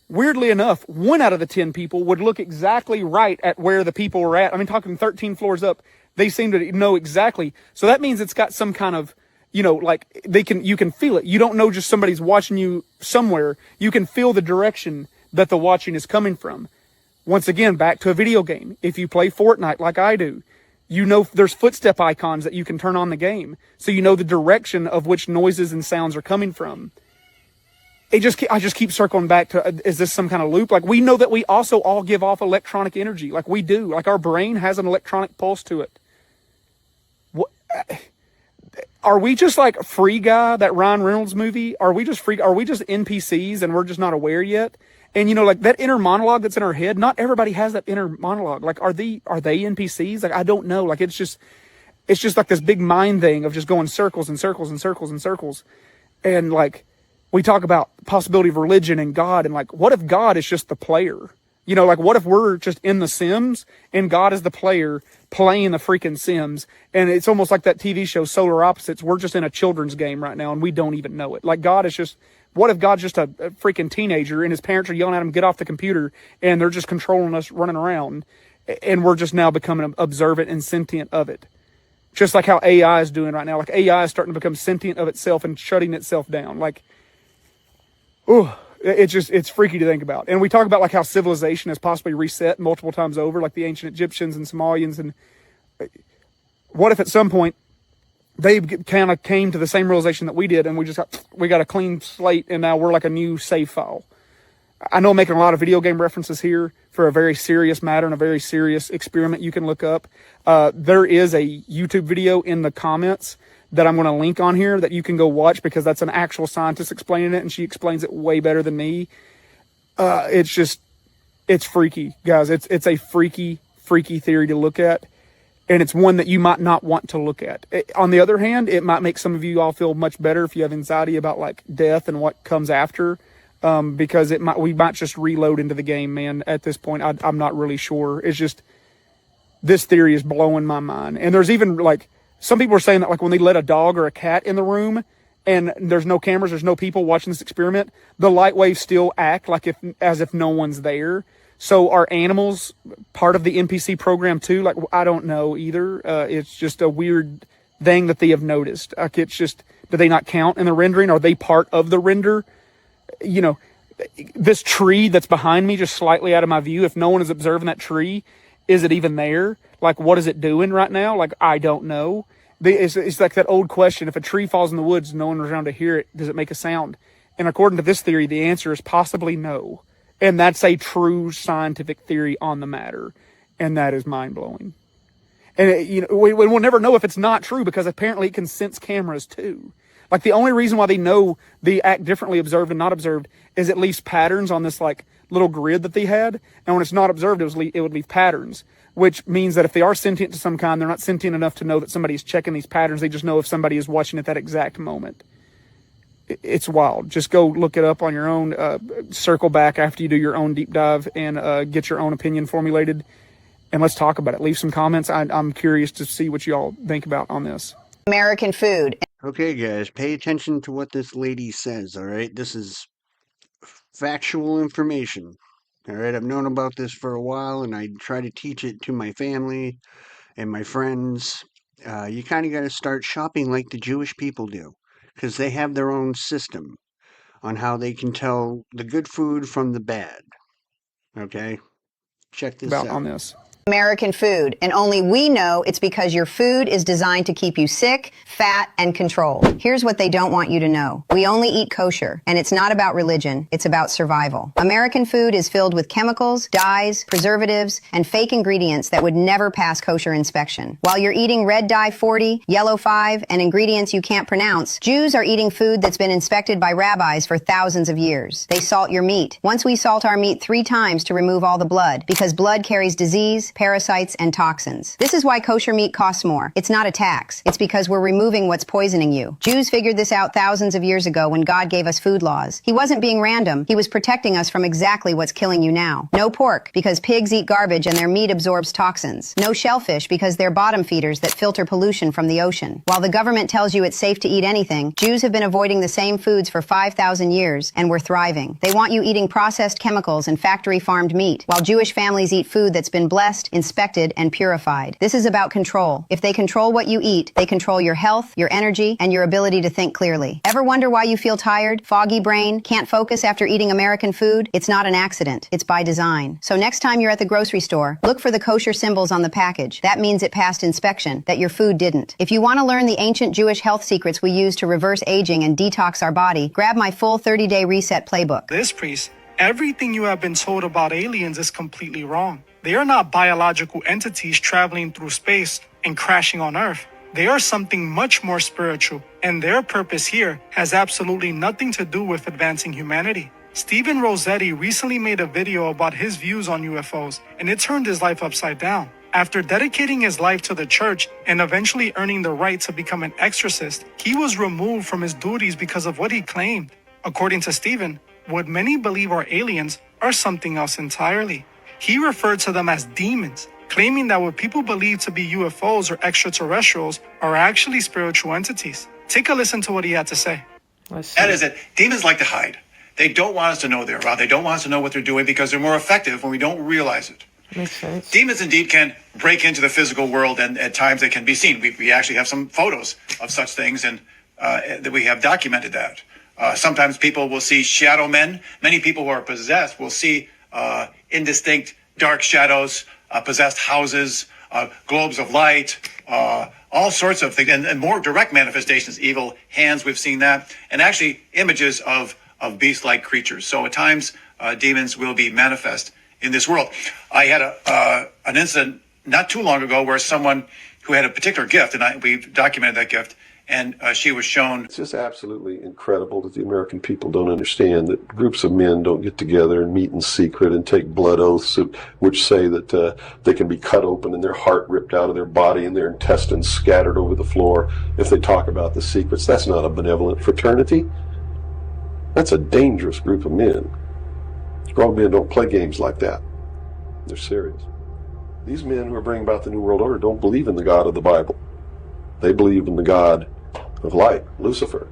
Weirdly enough, 1 out of the 10 people would look exactly right at where the people were at. I mean, talking 13 floors up, they seem to know exactly. So that means it's got some kind of, like you can feel it. You don't know just somebody's watching you somewhere. You can feel the direction that the watching is coming from. Once again, back to a video game. If you play Fortnite like I do, there's footstep icons that you can turn on the game. So you know the direction of which noises and sounds are coming from. I just keep circling back to, is this some kind of loop? Like, we know that we also all give off electronic energy. Like we do. Like our brain has an electronic pulse to it. What, are we just like Free Guy, that Ryan Reynolds movie? Are we just NPCs and we're just not aware yet? And like that inner monologue that's in our head, not everybody has that inner monologue. Like, are they NPCs? Like, I don't know. Like, it's just like this big mind thing of just going circles and circles and circles and circles. And like, we talk about possibility of religion and God, and like, what if God is just the player? Like, what if we're just in the Sims and God is the player playing the freaking Sims? And it's almost like that TV show Solar Opposites. We're just in a children's game right now and we don't even know it. Like, God is just, what if God's just a freaking teenager and his parents are yelling at him, get off the computer, and they're just controlling us running around, and we're just now becoming observant and sentient of it. Just like how AI is doing right now. Like, AI is starting to become sentient of itself and shutting itself down. Like, it's freaky to think about. And we talk about like how civilization has possibly reset multiple times over, like the ancient Egyptians and Somalians. And what if at some point they kind of came to the same realization that we did, and we got a clean slate, and now we're like a new save file. I know I'm making a lot of video game references here for a very serious matter and a very serious experiment you can look up. There is a YouTube video in the comments that I'm going to link on here that you can go watch, because that's an actual scientist explaining it, and she explains it way better than me. It's freaky, guys. It's a freaky theory to look at, and it's one that you might not want to look at. On the other hand, it might make some of you all feel much better if you have anxiety about like death and what comes after, because we might just reload into the game, man. At this point, I'm not really sure. It's just, this theory is blowing my mind. And there's even like, some people are saying that like when they let a dog or a cat in the room and there's no cameras, there's no people watching this experiment, the light waves still act like as if no one's there. So are animals part of the NPC program too? Like, I don't know either. It's just a weird thing that they have noticed. Like, it's just, do they not count in the rendering? Are they part of the render? This tree that's behind me, just slightly out of my view, if no one is observing that tree, is it even there? Like, what is it doing right now? Like, I don't know. It's like that old question. If a tree falls in the woods, no one is around to hear it, does it make a sound? And according to this theory, the answer is possibly no. And that's a true scientific theory on the matter. And that is mind-blowing. And, we'll never know if it's not true, because apparently it can sense cameras too. Like, the only reason why they know they act differently observed and not observed is it leaves patterns on this like little grid that they had. And when it's not observed, it would leave patterns, which means that if they are sentient to some kind, they're not sentient enough to know that somebody's checking these patterns. They just know if somebody is watching at that exact moment. It's wild. Just go look it up on your own. Circle back after you do your own deep dive and get your own opinion formulated. And let's talk about it. Leave some comments. I'm curious to see what you all think about on this. American food. Okay, guys, pay attention to what this lady says, all right? This is factual information, all right? I've known about this for a while, and I try to teach it to my family and my friends. You kind of got to start shopping like the Jewish people do, because they have their own system on how they can tell the good food from the bad, okay? Check this out. On this. American food, and only we know it's because your food is designed to keep you sick, fat, and controlled. Here's what they don't want you to know. We only eat kosher, and it's not about religion, it's about survival. American food is filled with chemicals, dyes, preservatives, and fake ingredients that would never pass kosher inspection. While you're eating red dye 40, yellow 5, and ingredients you can't pronounce, Jews are eating food that's been inspected by rabbis for thousands of years. They salt your meat. Once we salt our meat 3 times to remove all the blood, because blood carries disease, parasites, and toxins. This is why kosher meat costs more. It's not a tax. It's because we're removing what's poisoning you. Jews figured this out thousands of years ago when God gave us food laws. He wasn't being random. He was protecting us from exactly what's killing you now. No pork, because pigs eat garbage and their meat absorbs toxins. No shellfish, because they're bottom feeders that filter pollution from the ocean. While the government tells you it's safe to eat anything, Jews have been avoiding the same foods for 5,000 years, and we're thriving. They want you eating processed chemicals and factory-farmed meat, while Jewish families eat food that's been blessed, inspected, and purified. This is about control. If they control what you eat, they control your health, your energy, and your ability to think clearly. Ever wonder why you feel tired, foggy brain, can't focus after eating American food? It's not an accident. It's by design. So next time you're at the grocery store, look for the kosher symbols on the package. That means it passed inspection, that your food didn't. If you want to learn the ancient Jewish health secrets we use to reverse aging and detox our body, grab my full 30-day reset playbook. This priest, everything you have been told about aliens is completely wrong. They are not biological entities traveling through space and crashing on Earth. They are something much more spiritual, and their purpose here has absolutely nothing to do with advancing humanity. Stephen Rossetti recently made a video about his views on UFOs, and it turned his life upside down. After dedicating his life to the church and eventually earning the right to become an exorcist, he was removed from his duties because of what he claimed. According to Stephen, what many believe are aliens are something else entirely. He referred to them as demons, claiming that what people believe to be UFOs or extraterrestrials are actually spiritual entities. Take a listen to what he had to say. That is that demons like to hide. They don't want us to know they're around. They don't want us to know what they're doing because they're more effective when we don't realize it. Makes sense. Demons indeed can break into the physical world, and at times they can be seen. We actually have some photos of such things, and that we have documented that. Sometimes people will see shadow men. Many people who are possessed will see indistinct dark shadows, possessed houses, globes of light, all sorts of things, and more direct manifestations, evil hands, we've seen that, and actually images of beast-like creatures. So at times, demons will be manifest in this world. I had an incident not too long ago where someone who had a particular gift, and we documented that gift, and she was shown. It's just absolutely incredible that the American people don't understand that groups of men don't get together and meet in secret and take blood oaths which say that they can be cut open and their heart ripped out of their body and their intestines scattered over the floor if they talk about the secrets. That's not a benevolent fraternity. That's a dangerous group of men. Grown men don't play games like that. They're serious. These men who are bringing about the New World Order don't believe in the God of the Bible. They believe in the God of light, Lucifer,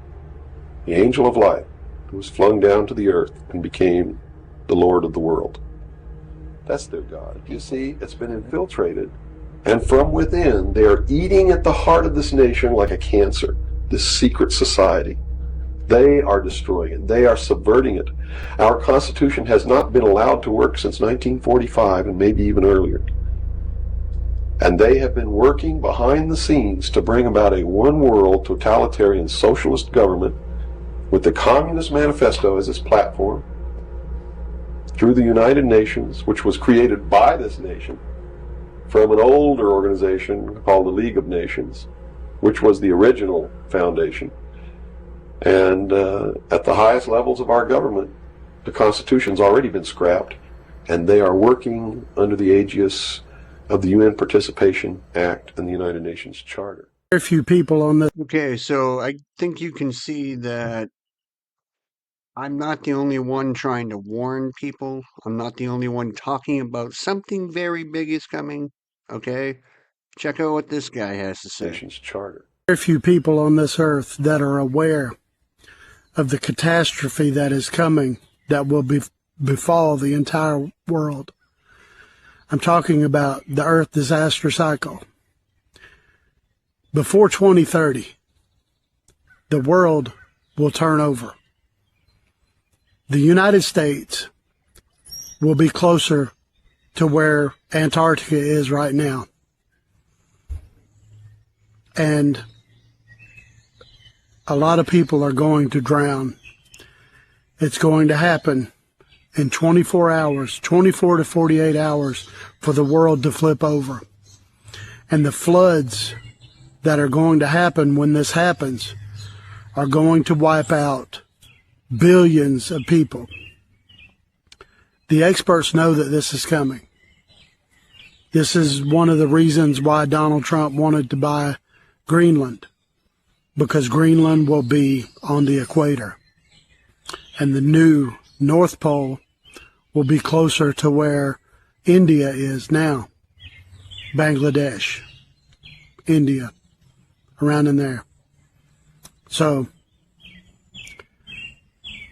the angel of light, who was flung down to the earth and became the Lord of the world. That's their God. You see, it's been infiltrated. And from within, they are eating at the heart of this nation like a cancer, this secret society. They are destroying it. They are subverting it. Our Constitution has not been allowed to work since 1945 and maybe even earlier. And they have been working behind the scenes to bring about a one-world totalitarian socialist government with the Communist Manifesto as its platform through the United Nations, which was created by this nation from an older organization called the League of Nations, which was the original foundation. And at the highest levels of our government, the Constitution's already been scrapped, and they are working under the aegis of the UN Participation Act and the United Nations Charter. Very few people on the. Okay, so I think you can see that I'm not the only one trying to warn people. I'm not the only one talking about something very big is coming. Okay, check out what this guy has to say. Nations Charter. Very few people on this earth that are aware of the catastrophe that is coming, that will befall the entire world. I'm talking about the Earth disaster cycle. Before 2030, the world will turn over. The United States will be closer to where Antarctica is right now. And a lot of people are going to drown. It's going to happen in 24 hours, 24 to 48 hours for the world to flip over. And the floods that are going to happen when this happens are going to wipe out billions of people. The experts know that this is coming. This is one of the reasons why Donald Trump wanted to buy Greenland, because Greenland will be on the equator. And the new North Pole will be closer to where India is now. Bangladesh, India, around in there. So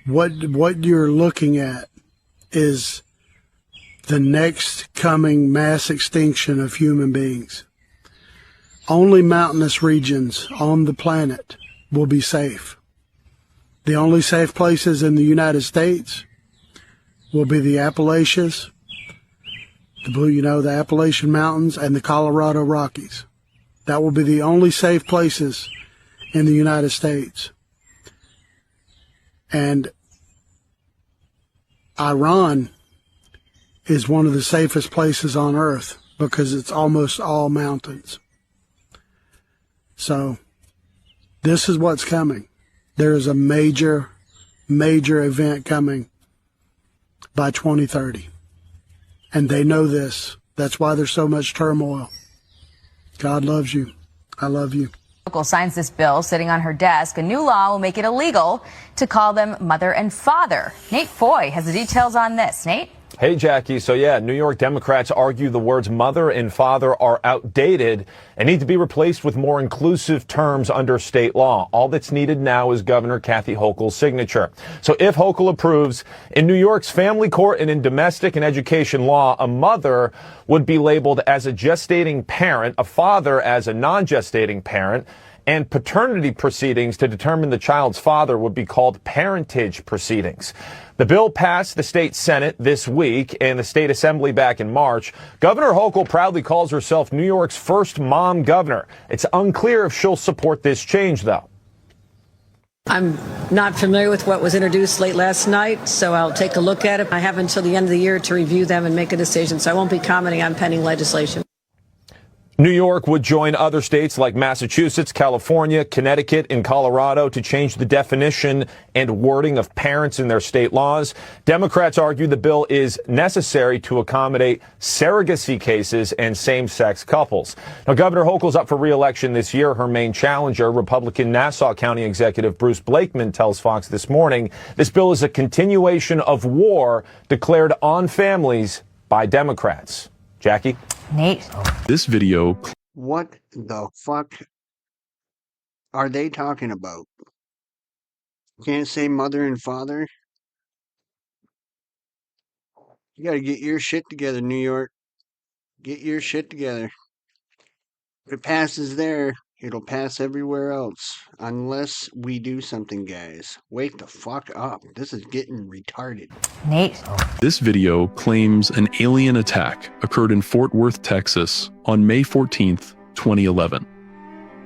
what you're looking at is the next coming mass extinction of human beings. Only mountainous regions on the planet will be safe. The only safe places in the United States will be the Appalachians, the Appalachian Mountains and the Colorado Rockies. That will be the only safe places in the United States. And Iran is one of the safest places on earth because it's almost all mountains. So this is what's coming. There is a major, major event coming by 2030. And they know this. That's why there's so much turmoil. God loves you. I love you. Hochul signs this bill sitting on her desk. A new law will make it illegal to call them mother and father. Nate Foy has the details on this. Nate? Hey, Jackie. So, yeah, New York Democrats argue the words mother and father are outdated and need to be replaced with more inclusive terms under state law. All that's needed now is Governor Kathy Hochul's signature. So if Hochul approves, in New York's family court and in domestic and education law, a mother would be labeled as a gestating parent, a father as a non-gestating parent, and paternity proceedings to determine the child's father would be called parentage proceedings. The bill passed the state Senate this week and the state assembly back in March. Governor Hochul proudly calls herself New York's first mom governor. It's unclear if she'll support this change, though. I'm not familiar with what was introduced late last night, so I'll take a look at it. I have until the end of the year to review them and make a decision, so I won't be commenting on pending legislation. New York would join other states like Massachusetts, California, Connecticut, and Colorado to change the definition and wording of parents in their state laws. Democrats argue the bill is necessary to accommodate surrogacy cases and same-sex couples. Now, Governor Hochul's up for re-election this year. Her main challenger, Republican Nassau County Executive Bruce Blakeman, tells Fox this morning this bill is a continuation of war declared on families by Democrats. Jackie? Nate? This video. What the fuck are they talking about? Can't say mother and father? You gotta get your shit together, New York. Get your shit together. If it passes there, it'll pass everywhere else. Unless we do something, guys. Wake the fuck up. This is getting retarded. Nate? This video claims an alien attack occurred in Fort Worth, Texas on May 14th, 2011.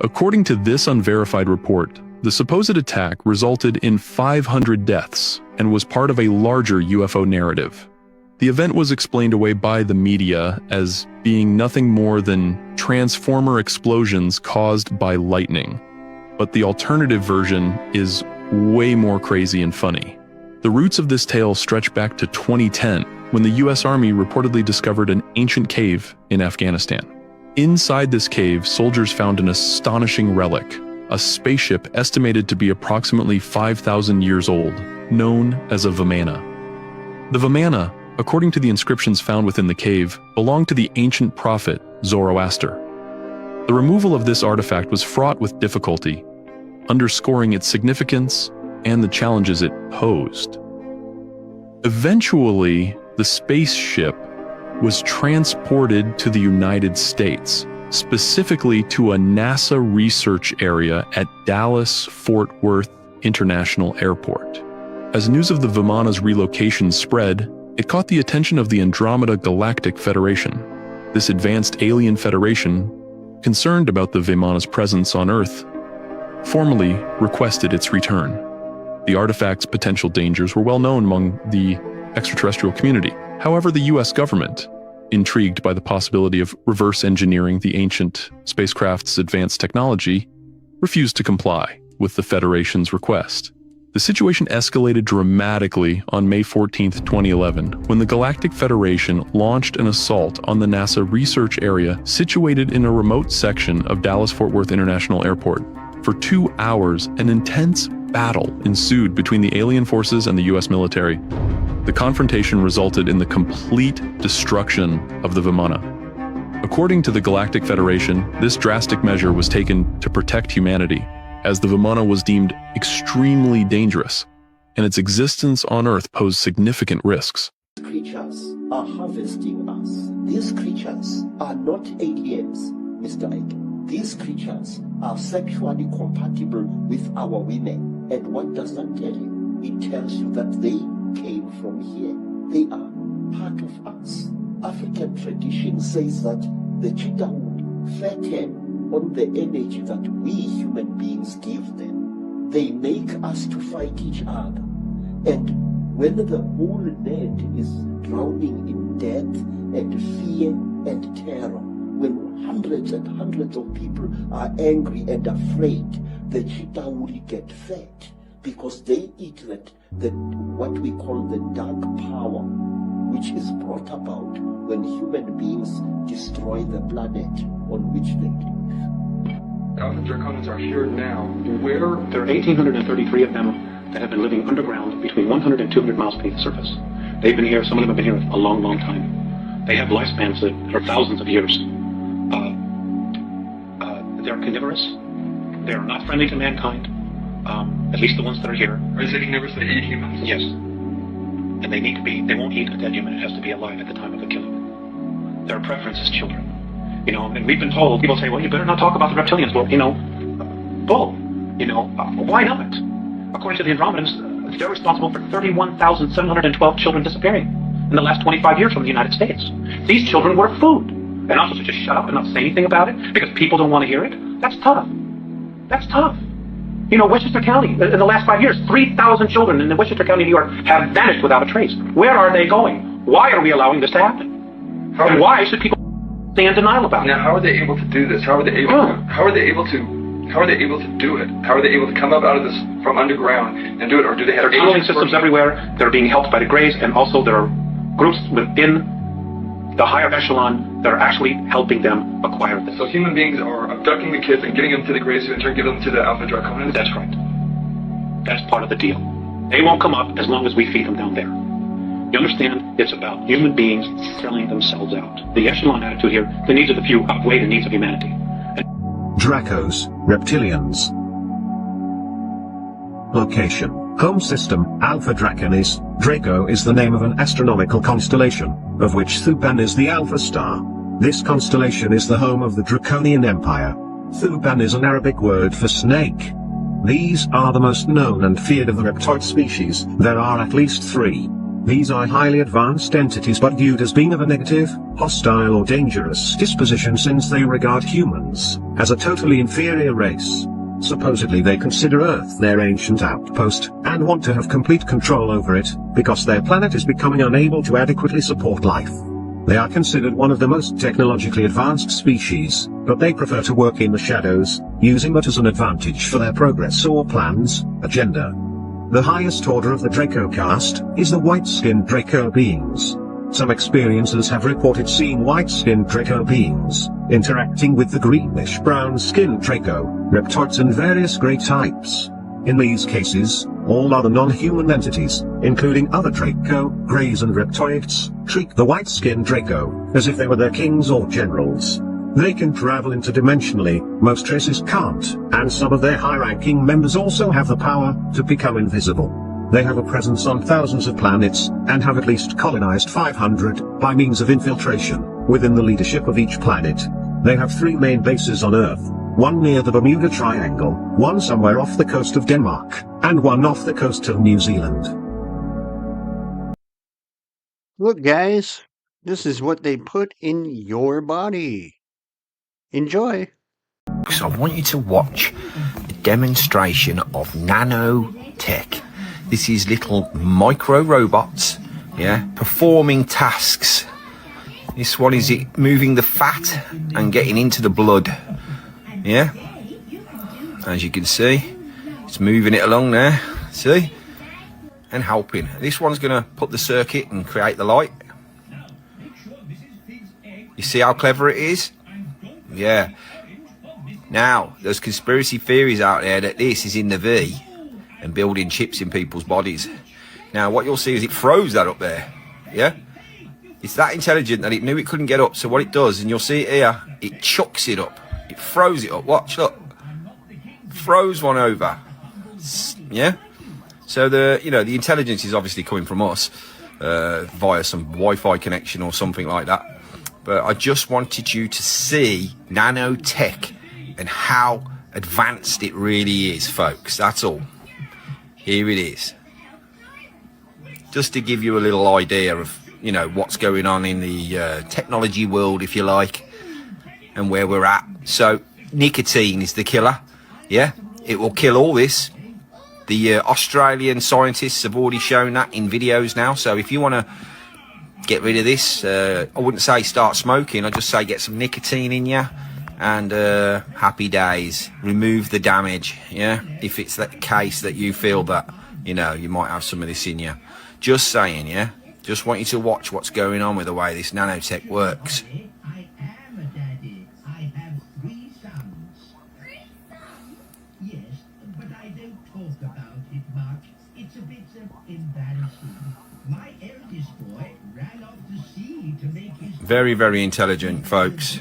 According to this unverified report, the supposed attack resulted in 500 deaths and was part of a larger UFO narrative. The event was explained away by the media as being nothing more than transformer explosions caused by lightning. But the alternative version is way more crazy and funny. The roots of this tale stretch back to 2010, when the US Army reportedly discovered an ancient cave in Afghanistan. Inside this cave, soldiers found an astonishing relic, a spaceship estimated to be approximately 5,000 years old, known as a Vimana. The Vimana, according to the inscriptions found within the cave, belonged to the ancient prophet Zoroaster. The removal of this artifact was fraught with difficulty, underscoring its significance and the challenges it posed. Eventually, the spaceship was transported to the United States, specifically to a NASA research area at Dallas-Fort Worth International Airport. As news of the Vimana's relocation spread, it caught the attention of the Andromeda Galactic Federation. This advanced alien federation, concerned about the Vimana's presence on Earth, formally requested its return. The artifact's potential dangers were well known among the extraterrestrial community. However, the US government, intrigued by the possibility of reverse engineering the ancient spacecraft's advanced technology, refused to comply with the Federation's request. The situation escalated dramatically on May 14, 2011, when the Galactic Federation launched an assault on the NASA research area situated in a remote section of Dallas-Fort Worth International Airport. For 2 hours, an intense battle ensued between the alien forces and the US military. The confrontation resulted in the complete destruction of the Vimana. According to the Galactic Federation, this drastic measure was taken to protect humanity, as the Vimana was deemed extremely dangerous, and its existence on Earth posed significant risks. Creatures are harvesting us. These creatures are not aliens, Mr. Ike. These creatures are sexually compatible with our women. And what does that tell you? It tells you that they came from here. They are part of us. African tradition says that the cheetah would fatten on the energy that we human beings give them. They make us to fight each other. And when the whole land is drowning in death and fear and terror, when hundreds and hundreds of people are angry and afraid, the cheetah will get fat. because they eat that what we call the dark power, which is brought about when human beings destroy the planet on which they live. Alpha Draconians are here now. There are 1,833 of them that have been living underground between 100 and 200 miles beneath the surface. They've been here, some of them have been here a long, long time. They have lifespans that are thousands of years. They're carnivorous. They're not friendly to mankind, at least the ones that are here. Are they carnivorous? They eat humans? Yes. And they need to be, they won't eat a dead human. It has to be alive at the time of the killing. Their preference is children. You know, and we've been told, people say, well, you better not talk about the reptilians. Well, you know, bull. You know, why not? According to the Andromedans, they're responsible for 31,712 children disappearing in the last 25 years from the United States. These children were food. And I'm supposed to just shut up and not say anything about it because people don't want to hear it? That's tough. That's tough. You know, Westchester County, in the last 5 years, 3,000 children in Westchester County, New York, have vanished without a trace. Where are they going? Why are we allowing this to happen? And why should people stay in denial about it? Now, how are they able to do this? How are they able to do it? How are they able to come up out of this from underground and do it? Or do they have tunneling systems everywhere? They're being helped by the Greys, and also there are groups within the higher echelon that are actually helping them acquire this. So human beings are abducting the kids and getting them to the Greys, who in turn give them to the Alpha Draconians? That's right. That's part of the deal. They won't come up as long as we feed them down there. You understand? It's about human beings selling themselves out. The echelon attitude here, the needs of the few outweigh the needs of humanity. Dracos, reptilians. Location, home system, Alpha Draconis. Draco is the name of an astronomical constellation, of which Thuban is the Alpha star. This constellation is the home of the Draconian Empire. Thuban is an Arabic word for snake. These are the most known and feared of the reptoid species. There are at least 3. These are highly advanced entities but viewed as being of a negative, hostile or dangerous disposition since they regard humans as a totally inferior race. Supposedly they consider Earth their ancient outpost, and want to have complete control over it, because their planet is becoming unable to adequately support life. They are considered one of the most technologically advanced species, but they prefer to work in the shadows, using it as an advantage for their progress or plans, agenda. The highest order of the Draco caste is the white-skinned Draco beings. Some experiencers have reported seeing white-skinned Draco beings interacting with the greenish-brown-skinned Draco, reptoids and various grey types. In these cases, all other non-human entities, including other Draco, Greys and reptoids, treat the white-skinned Draco as if they were their kings or generals. They can travel interdimensionally, most races can't, and some of their high-ranking members also have the power to become invisible. They have a presence on thousands of planets, and have at least colonized 500 by means of infiltration within the leadership of each planet. They have 3 main bases on Earth, one near the Bermuda Triangle, one somewhere off the coast of Denmark, and one off the coast of New Zealand. Look, guys, this is what they put in your body. Enjoy. So I want you to watch a demonstration of nanotech. This is little micro robots, yeah, performing tasks. This one is it moving the fat and getting into the blood, yeah. As you can see, it's moving it along there, see, and helping. This one's going to put the circuit and create the light. You see how clever it is? Yeah. Now, there's conspiracy theories out there that this is in the V and building chips in people's bodies. Now, what you'll see is it froze that up there, yeah? It's that intelligent that it knew it couldn't get up, so what it does, and you'll see it here, it chucks it up. It froze it up. Watch, look. Froze one over. Yeah? So the intelligence is obviously coming from us via some Wi-Fi connection or something like that. But I just wanted you to see nanotech and how advanced it really is, folks. That's all. Here it is. Just to give you a little idea of, what's going on in the technology world, if you like, and where we're at. So, nicotine is the killer. Yeah? It will kill all this. The Australian scientists have already shown that in videos now. So, if you want to get rid of this, I wouldn't say start smoking. I'd just say get some nicotine in you. and happy days. Remove the damage, yeah? If it's the case that you feel that, you know, you might have some of this in you. Just saying, yeah? Just want you to watch what's going on with the way this nanotech works. Very, very intelligent, folks.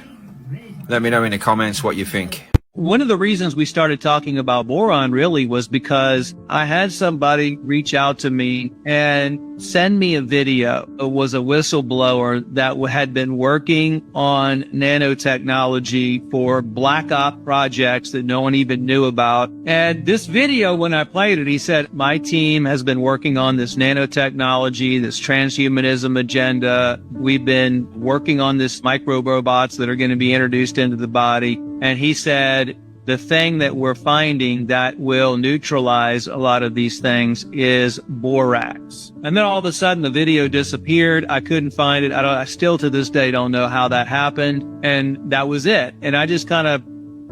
Let me know in the comments what you think. One of the reasons we started talking about boron really was because I had somebody reach out to me and send me a video. It was a whistleblower that had been working on nanotechnology for black op projects that no one even knew about. And this video, when I played it, he said, my team has been working on this nanotechnology, this transhumanism agenda. We've been working on this microbe robots that are going to be introduced into the body. And he said, the thing that we're finding that will neutralize a lot of these things is borax. And then all of a sudden the video disappeared. I couldn't find it. I still to this day don't know how that happened. And that was it. And I just kind of,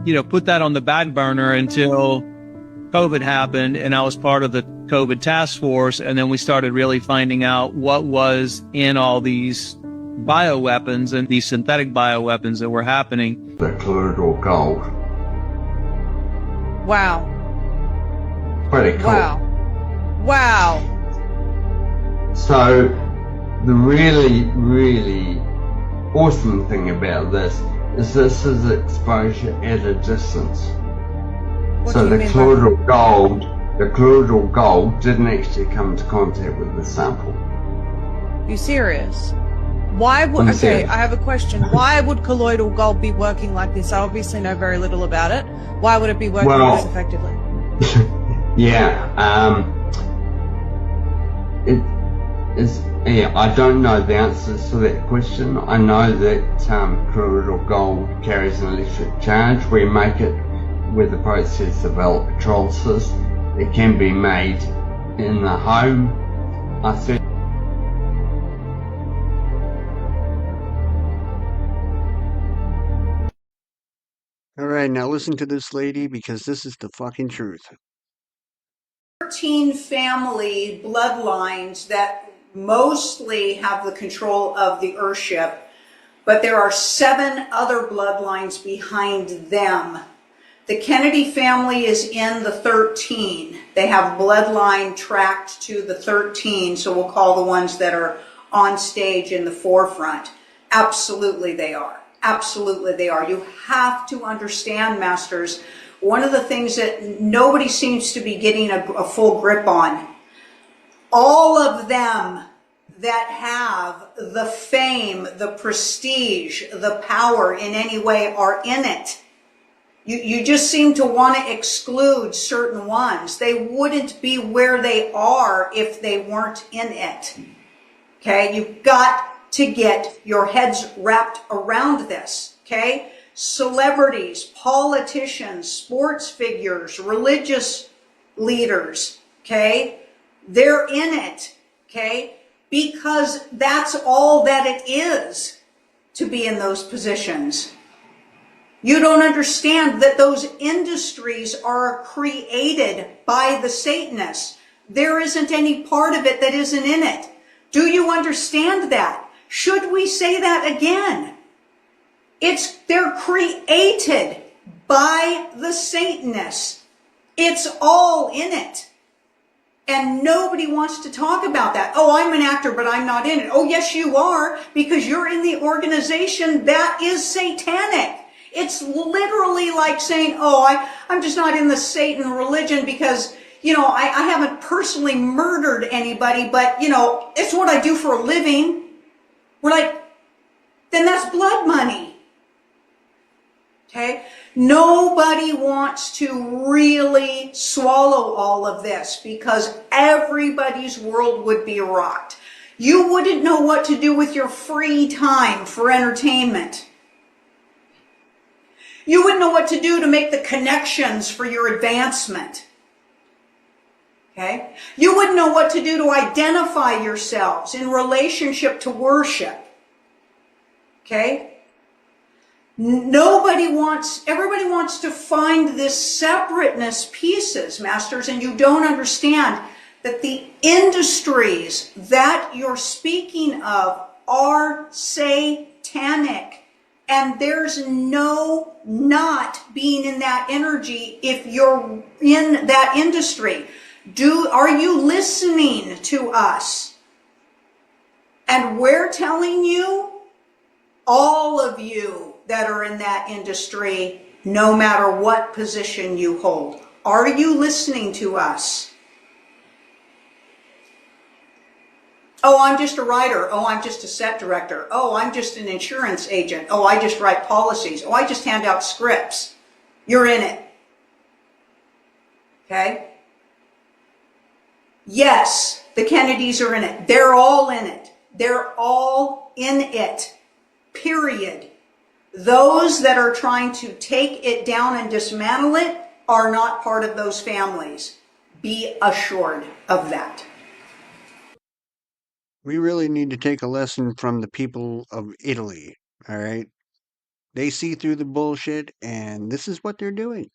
you know, put that on the back burner until COVID happened and I was part of the COVID task force. And then we started really finding out what was in all these bioweapons and these synthetic bioweapons that were happening. The colloidal gold. Wow. Pretty cool. Wow. So, the really, really awesome thing about this is exposure at a distance. So the colloidal gold didn't actually come into contact with the sample. You serious? Why would, okay, I have a question. Why would colloidal gold be working like this? I obviously know very little about it. Why would it be working this effectively? I don't know the answers to that question. I know that colloidal gold carries an electric charge. We make it with the process of electrolysis. It can be made in the home. All right, now listen to this lady because this is the fucking truth. 13 family bloodlines that mostly have the control of the Earthship, but there are 7 other bloodlines behind them. The Kennedy family is in the 13. They have bloodline tracked to the 13, so we'll call the ones that are on stage in the forefront. Absolutely they are. Absolutely they are. You have to understand, Masters, one of the things that nobody seems to be getting a full grip on, all of them that have the fame, the prestige, the power in any way are in it. You just seem to want to exclude certain ones. They wouldn't be where they are if they weren't in it. Okay, you've got to get your heads wrapped around this, okay? Celebrities, politicians, sports figures, religious leaders, okay? They're in it, okay? Because that's all that it is to be in those positions. You don't understand that those industries are created by the Satanists. There isn't any part of it that isn't in it. Do you understand that? Should we say that again? They're created by the Satanists. It's all in it. And nobody wants to talk about that. Oh, I'm an actor, but I'm not in it. Oh, yes, you are, because you're in the organization that is satanic. It's literally like saying, oh, I'm just not in the Satan religion because, you know, I haven't personally murdered anybody, but, you know, it's what I do for a living. We're like, then that's blood money. Okay? Nobody wants to really swallow all of this because everybody's world would be rocked. You wouldn't know what to do with your free time for entertainment. You wouldn't know what to do to make the connections for your advancement. Okay? You wouldn't know what to do to identify yourselves in relationship to worship. Okay? Everybody wants to find this separateness pieces, masters, and you don't understand that the industries that you're speaking of are satanic. And there's no not being in that energy if you're in that industry. Are you listening to us? And we're telling you, all of you that are in that industry, no matter what position you hold, are you listening to us? Oh, I'm just a writer. Oh, I'm just a set director. Oh, I'm just an insurance agent. Oh, I just write policies. Oh, I just hand out scripts. You're in it. Okay? Yes, the Kennedys are in it. They're all in it. They're all in it. Period. Those that are trying to take it down and dismantle it are not part of those families. Be assured of that. We really need to take a lesson from the people of Italy, all right? They see through the bullshit, and this is what they're doing.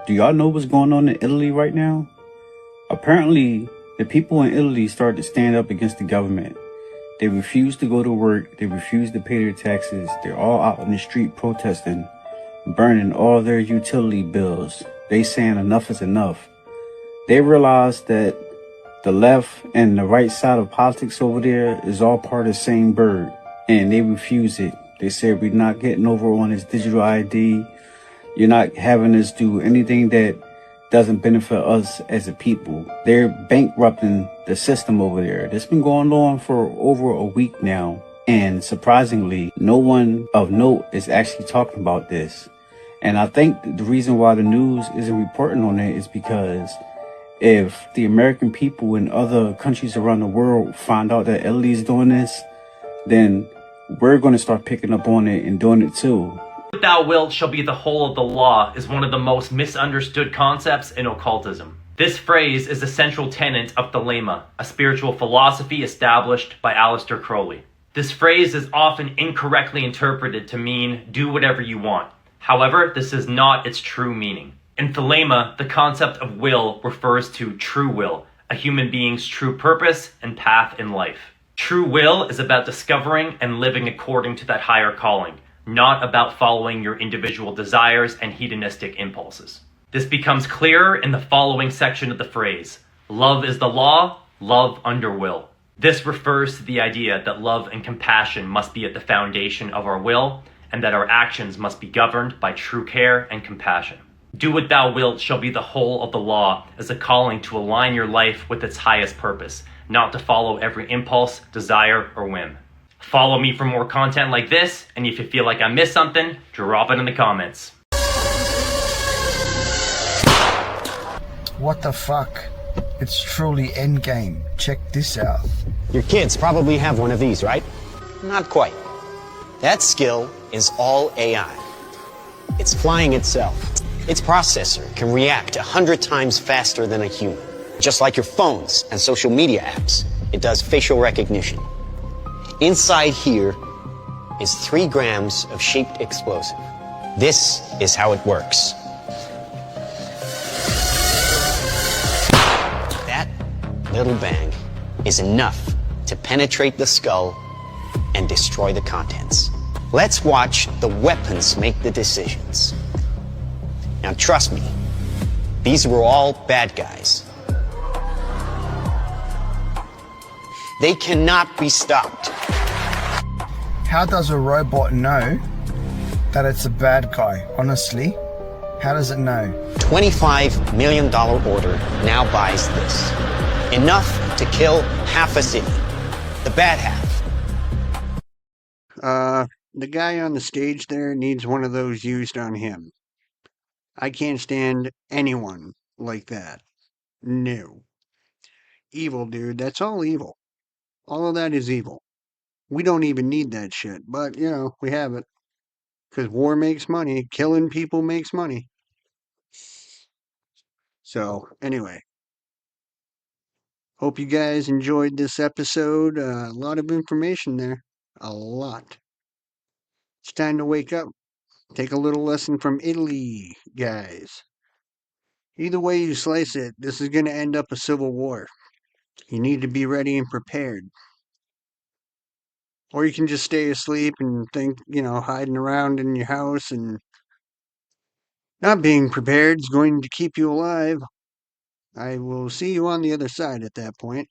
Do y'all know what's going on in Italy right now? Apparently, the people in Italy started to stand up against the government. They refuse to go to work. They refuse to pay their taxes. They're all out on the street protesting, burning all their utility bills. They saying enough is enough. They realize that the left and the right side of politics over there is all part of the same bird, and they refuse it. They said, we're not getting over on this digital ID. You're not having us do anything that doesn't benefit us as a people. They're bankrupting the system over there. That's been going on for over a week now. And surprisingly, no one of note is actually talking about this. And I think the reason why the news isn't reporting on it is because if the American people in other countries around the world find out that Italy is doing this, then we're going to start picking up on it and doing it too. Thou wilt shall be the whole of the law is one of the most misunderstood concepts in occultism. This phrase is the central tenet of Thelema, a spiritual philosophy established by Aleister Crowley. This phrase is often incorrectly interpreted to mean do whatever you want. However, this is not its true meaning. In Thelema, the concept of will refers to true will, a human being's true purpose and path in life. True will is about discovering and living according to that higher calling, not about following your individual desires and hedonistic impulses. This becomes clearer in the following section of the phrase, love is the law, love under will. This refers to the idea that love and compassion must be at the foundation of our will, and that our actions must be governed by true care and compassion. Do what thou wilt shall be the whole of the law as a calling to align your life with its highest purpose, not to follow every impulse, desire, or whim. Follow me for more content like this, and if you feel like I missed something, drop it in the comments. What the fuck? It's truly endgame. Check this out. Your kids probably have one of these, right? Not quite. That skill is all AI. It's flying itself. Its processor can react 100 times faster than a human. Just like your phones and social media apps, it does facial recognition. Inside here is 3 grams of shaped explosive. This is how it works. That little bang is enough to penetrate the skull and destroy the contents. Let's watch the weapons make the decisions. Now trust me, these were all bad guys. They cannot be stopped. How does a robot know that it's a bad guy? Honestly, how does it know? $25 million order now buys this. Enough to kill half a city. The bad half. The guy on the stage there needs one of those used on him. I can't stand anyone like that. No. Evil, dude. That's all evil. All of that is evil. We don't even need that shit, but, you know, we have it. Because war makes money. Killing people makes money. So, anyway. Hope you guys enjoyed this episode. A lot of information there. A lot. It's time to wake up. Take a little lesson from Italy, guys. Either way you slice it, this is going to end up a civil war. You need to be ready and prepared. Or you can just stay asleep and think, hiding around in your house and not being prepared is going to keep you alive. I will see you on the other side at that point.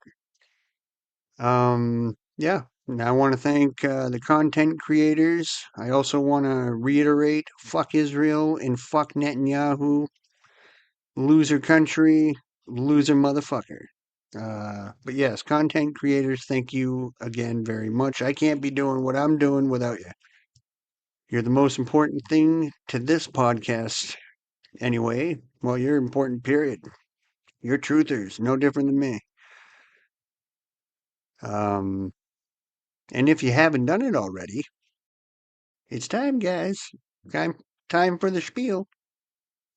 Yeah. And I want to thank the content creators. I also want to reiterate, fuck Israel and fuck Netanyahu. Loser country, loser motherfucker. But yes, content creators, thank you again very much. I can't be doing what I'm doing without you. You're the most important thing to this podcast anyway. Well, you're important, period. You're truthers, no different than me. And if you haven't done it already, it's time, guys. Time for the spiel.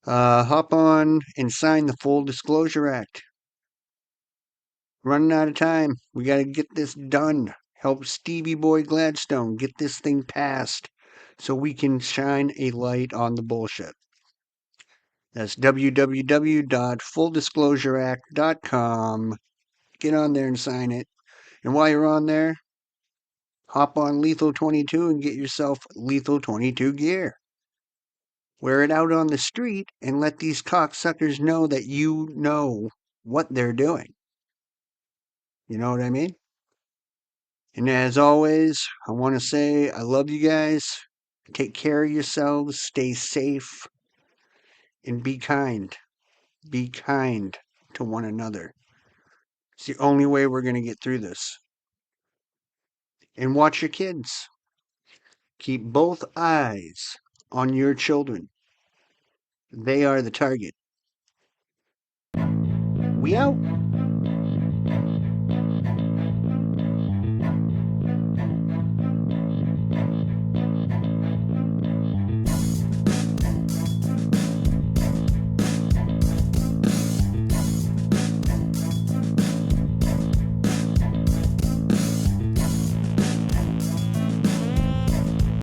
Hop on and sign the Full Disclosure Act. Running out of time. We got to get this done. Help Stevie Boy Gladstone get this thing passed so we can shine a light on the bullshit. That's www.fulldisclosureact.com. Get on there and sign it. And while you're on there, hop on Lethal 22 and get yourself Lethal 22 gear. Wear it out on the street and let these cocksuckers know that you know what they're doing. You know what I mean? And as always, I want to say I love you guys. Take care of yourselves. Stay safe. And be kind. Be kind to one another. It's the only way we're going to get through this. And watch your kids. Keep both eyes on your children. They are the target. We out.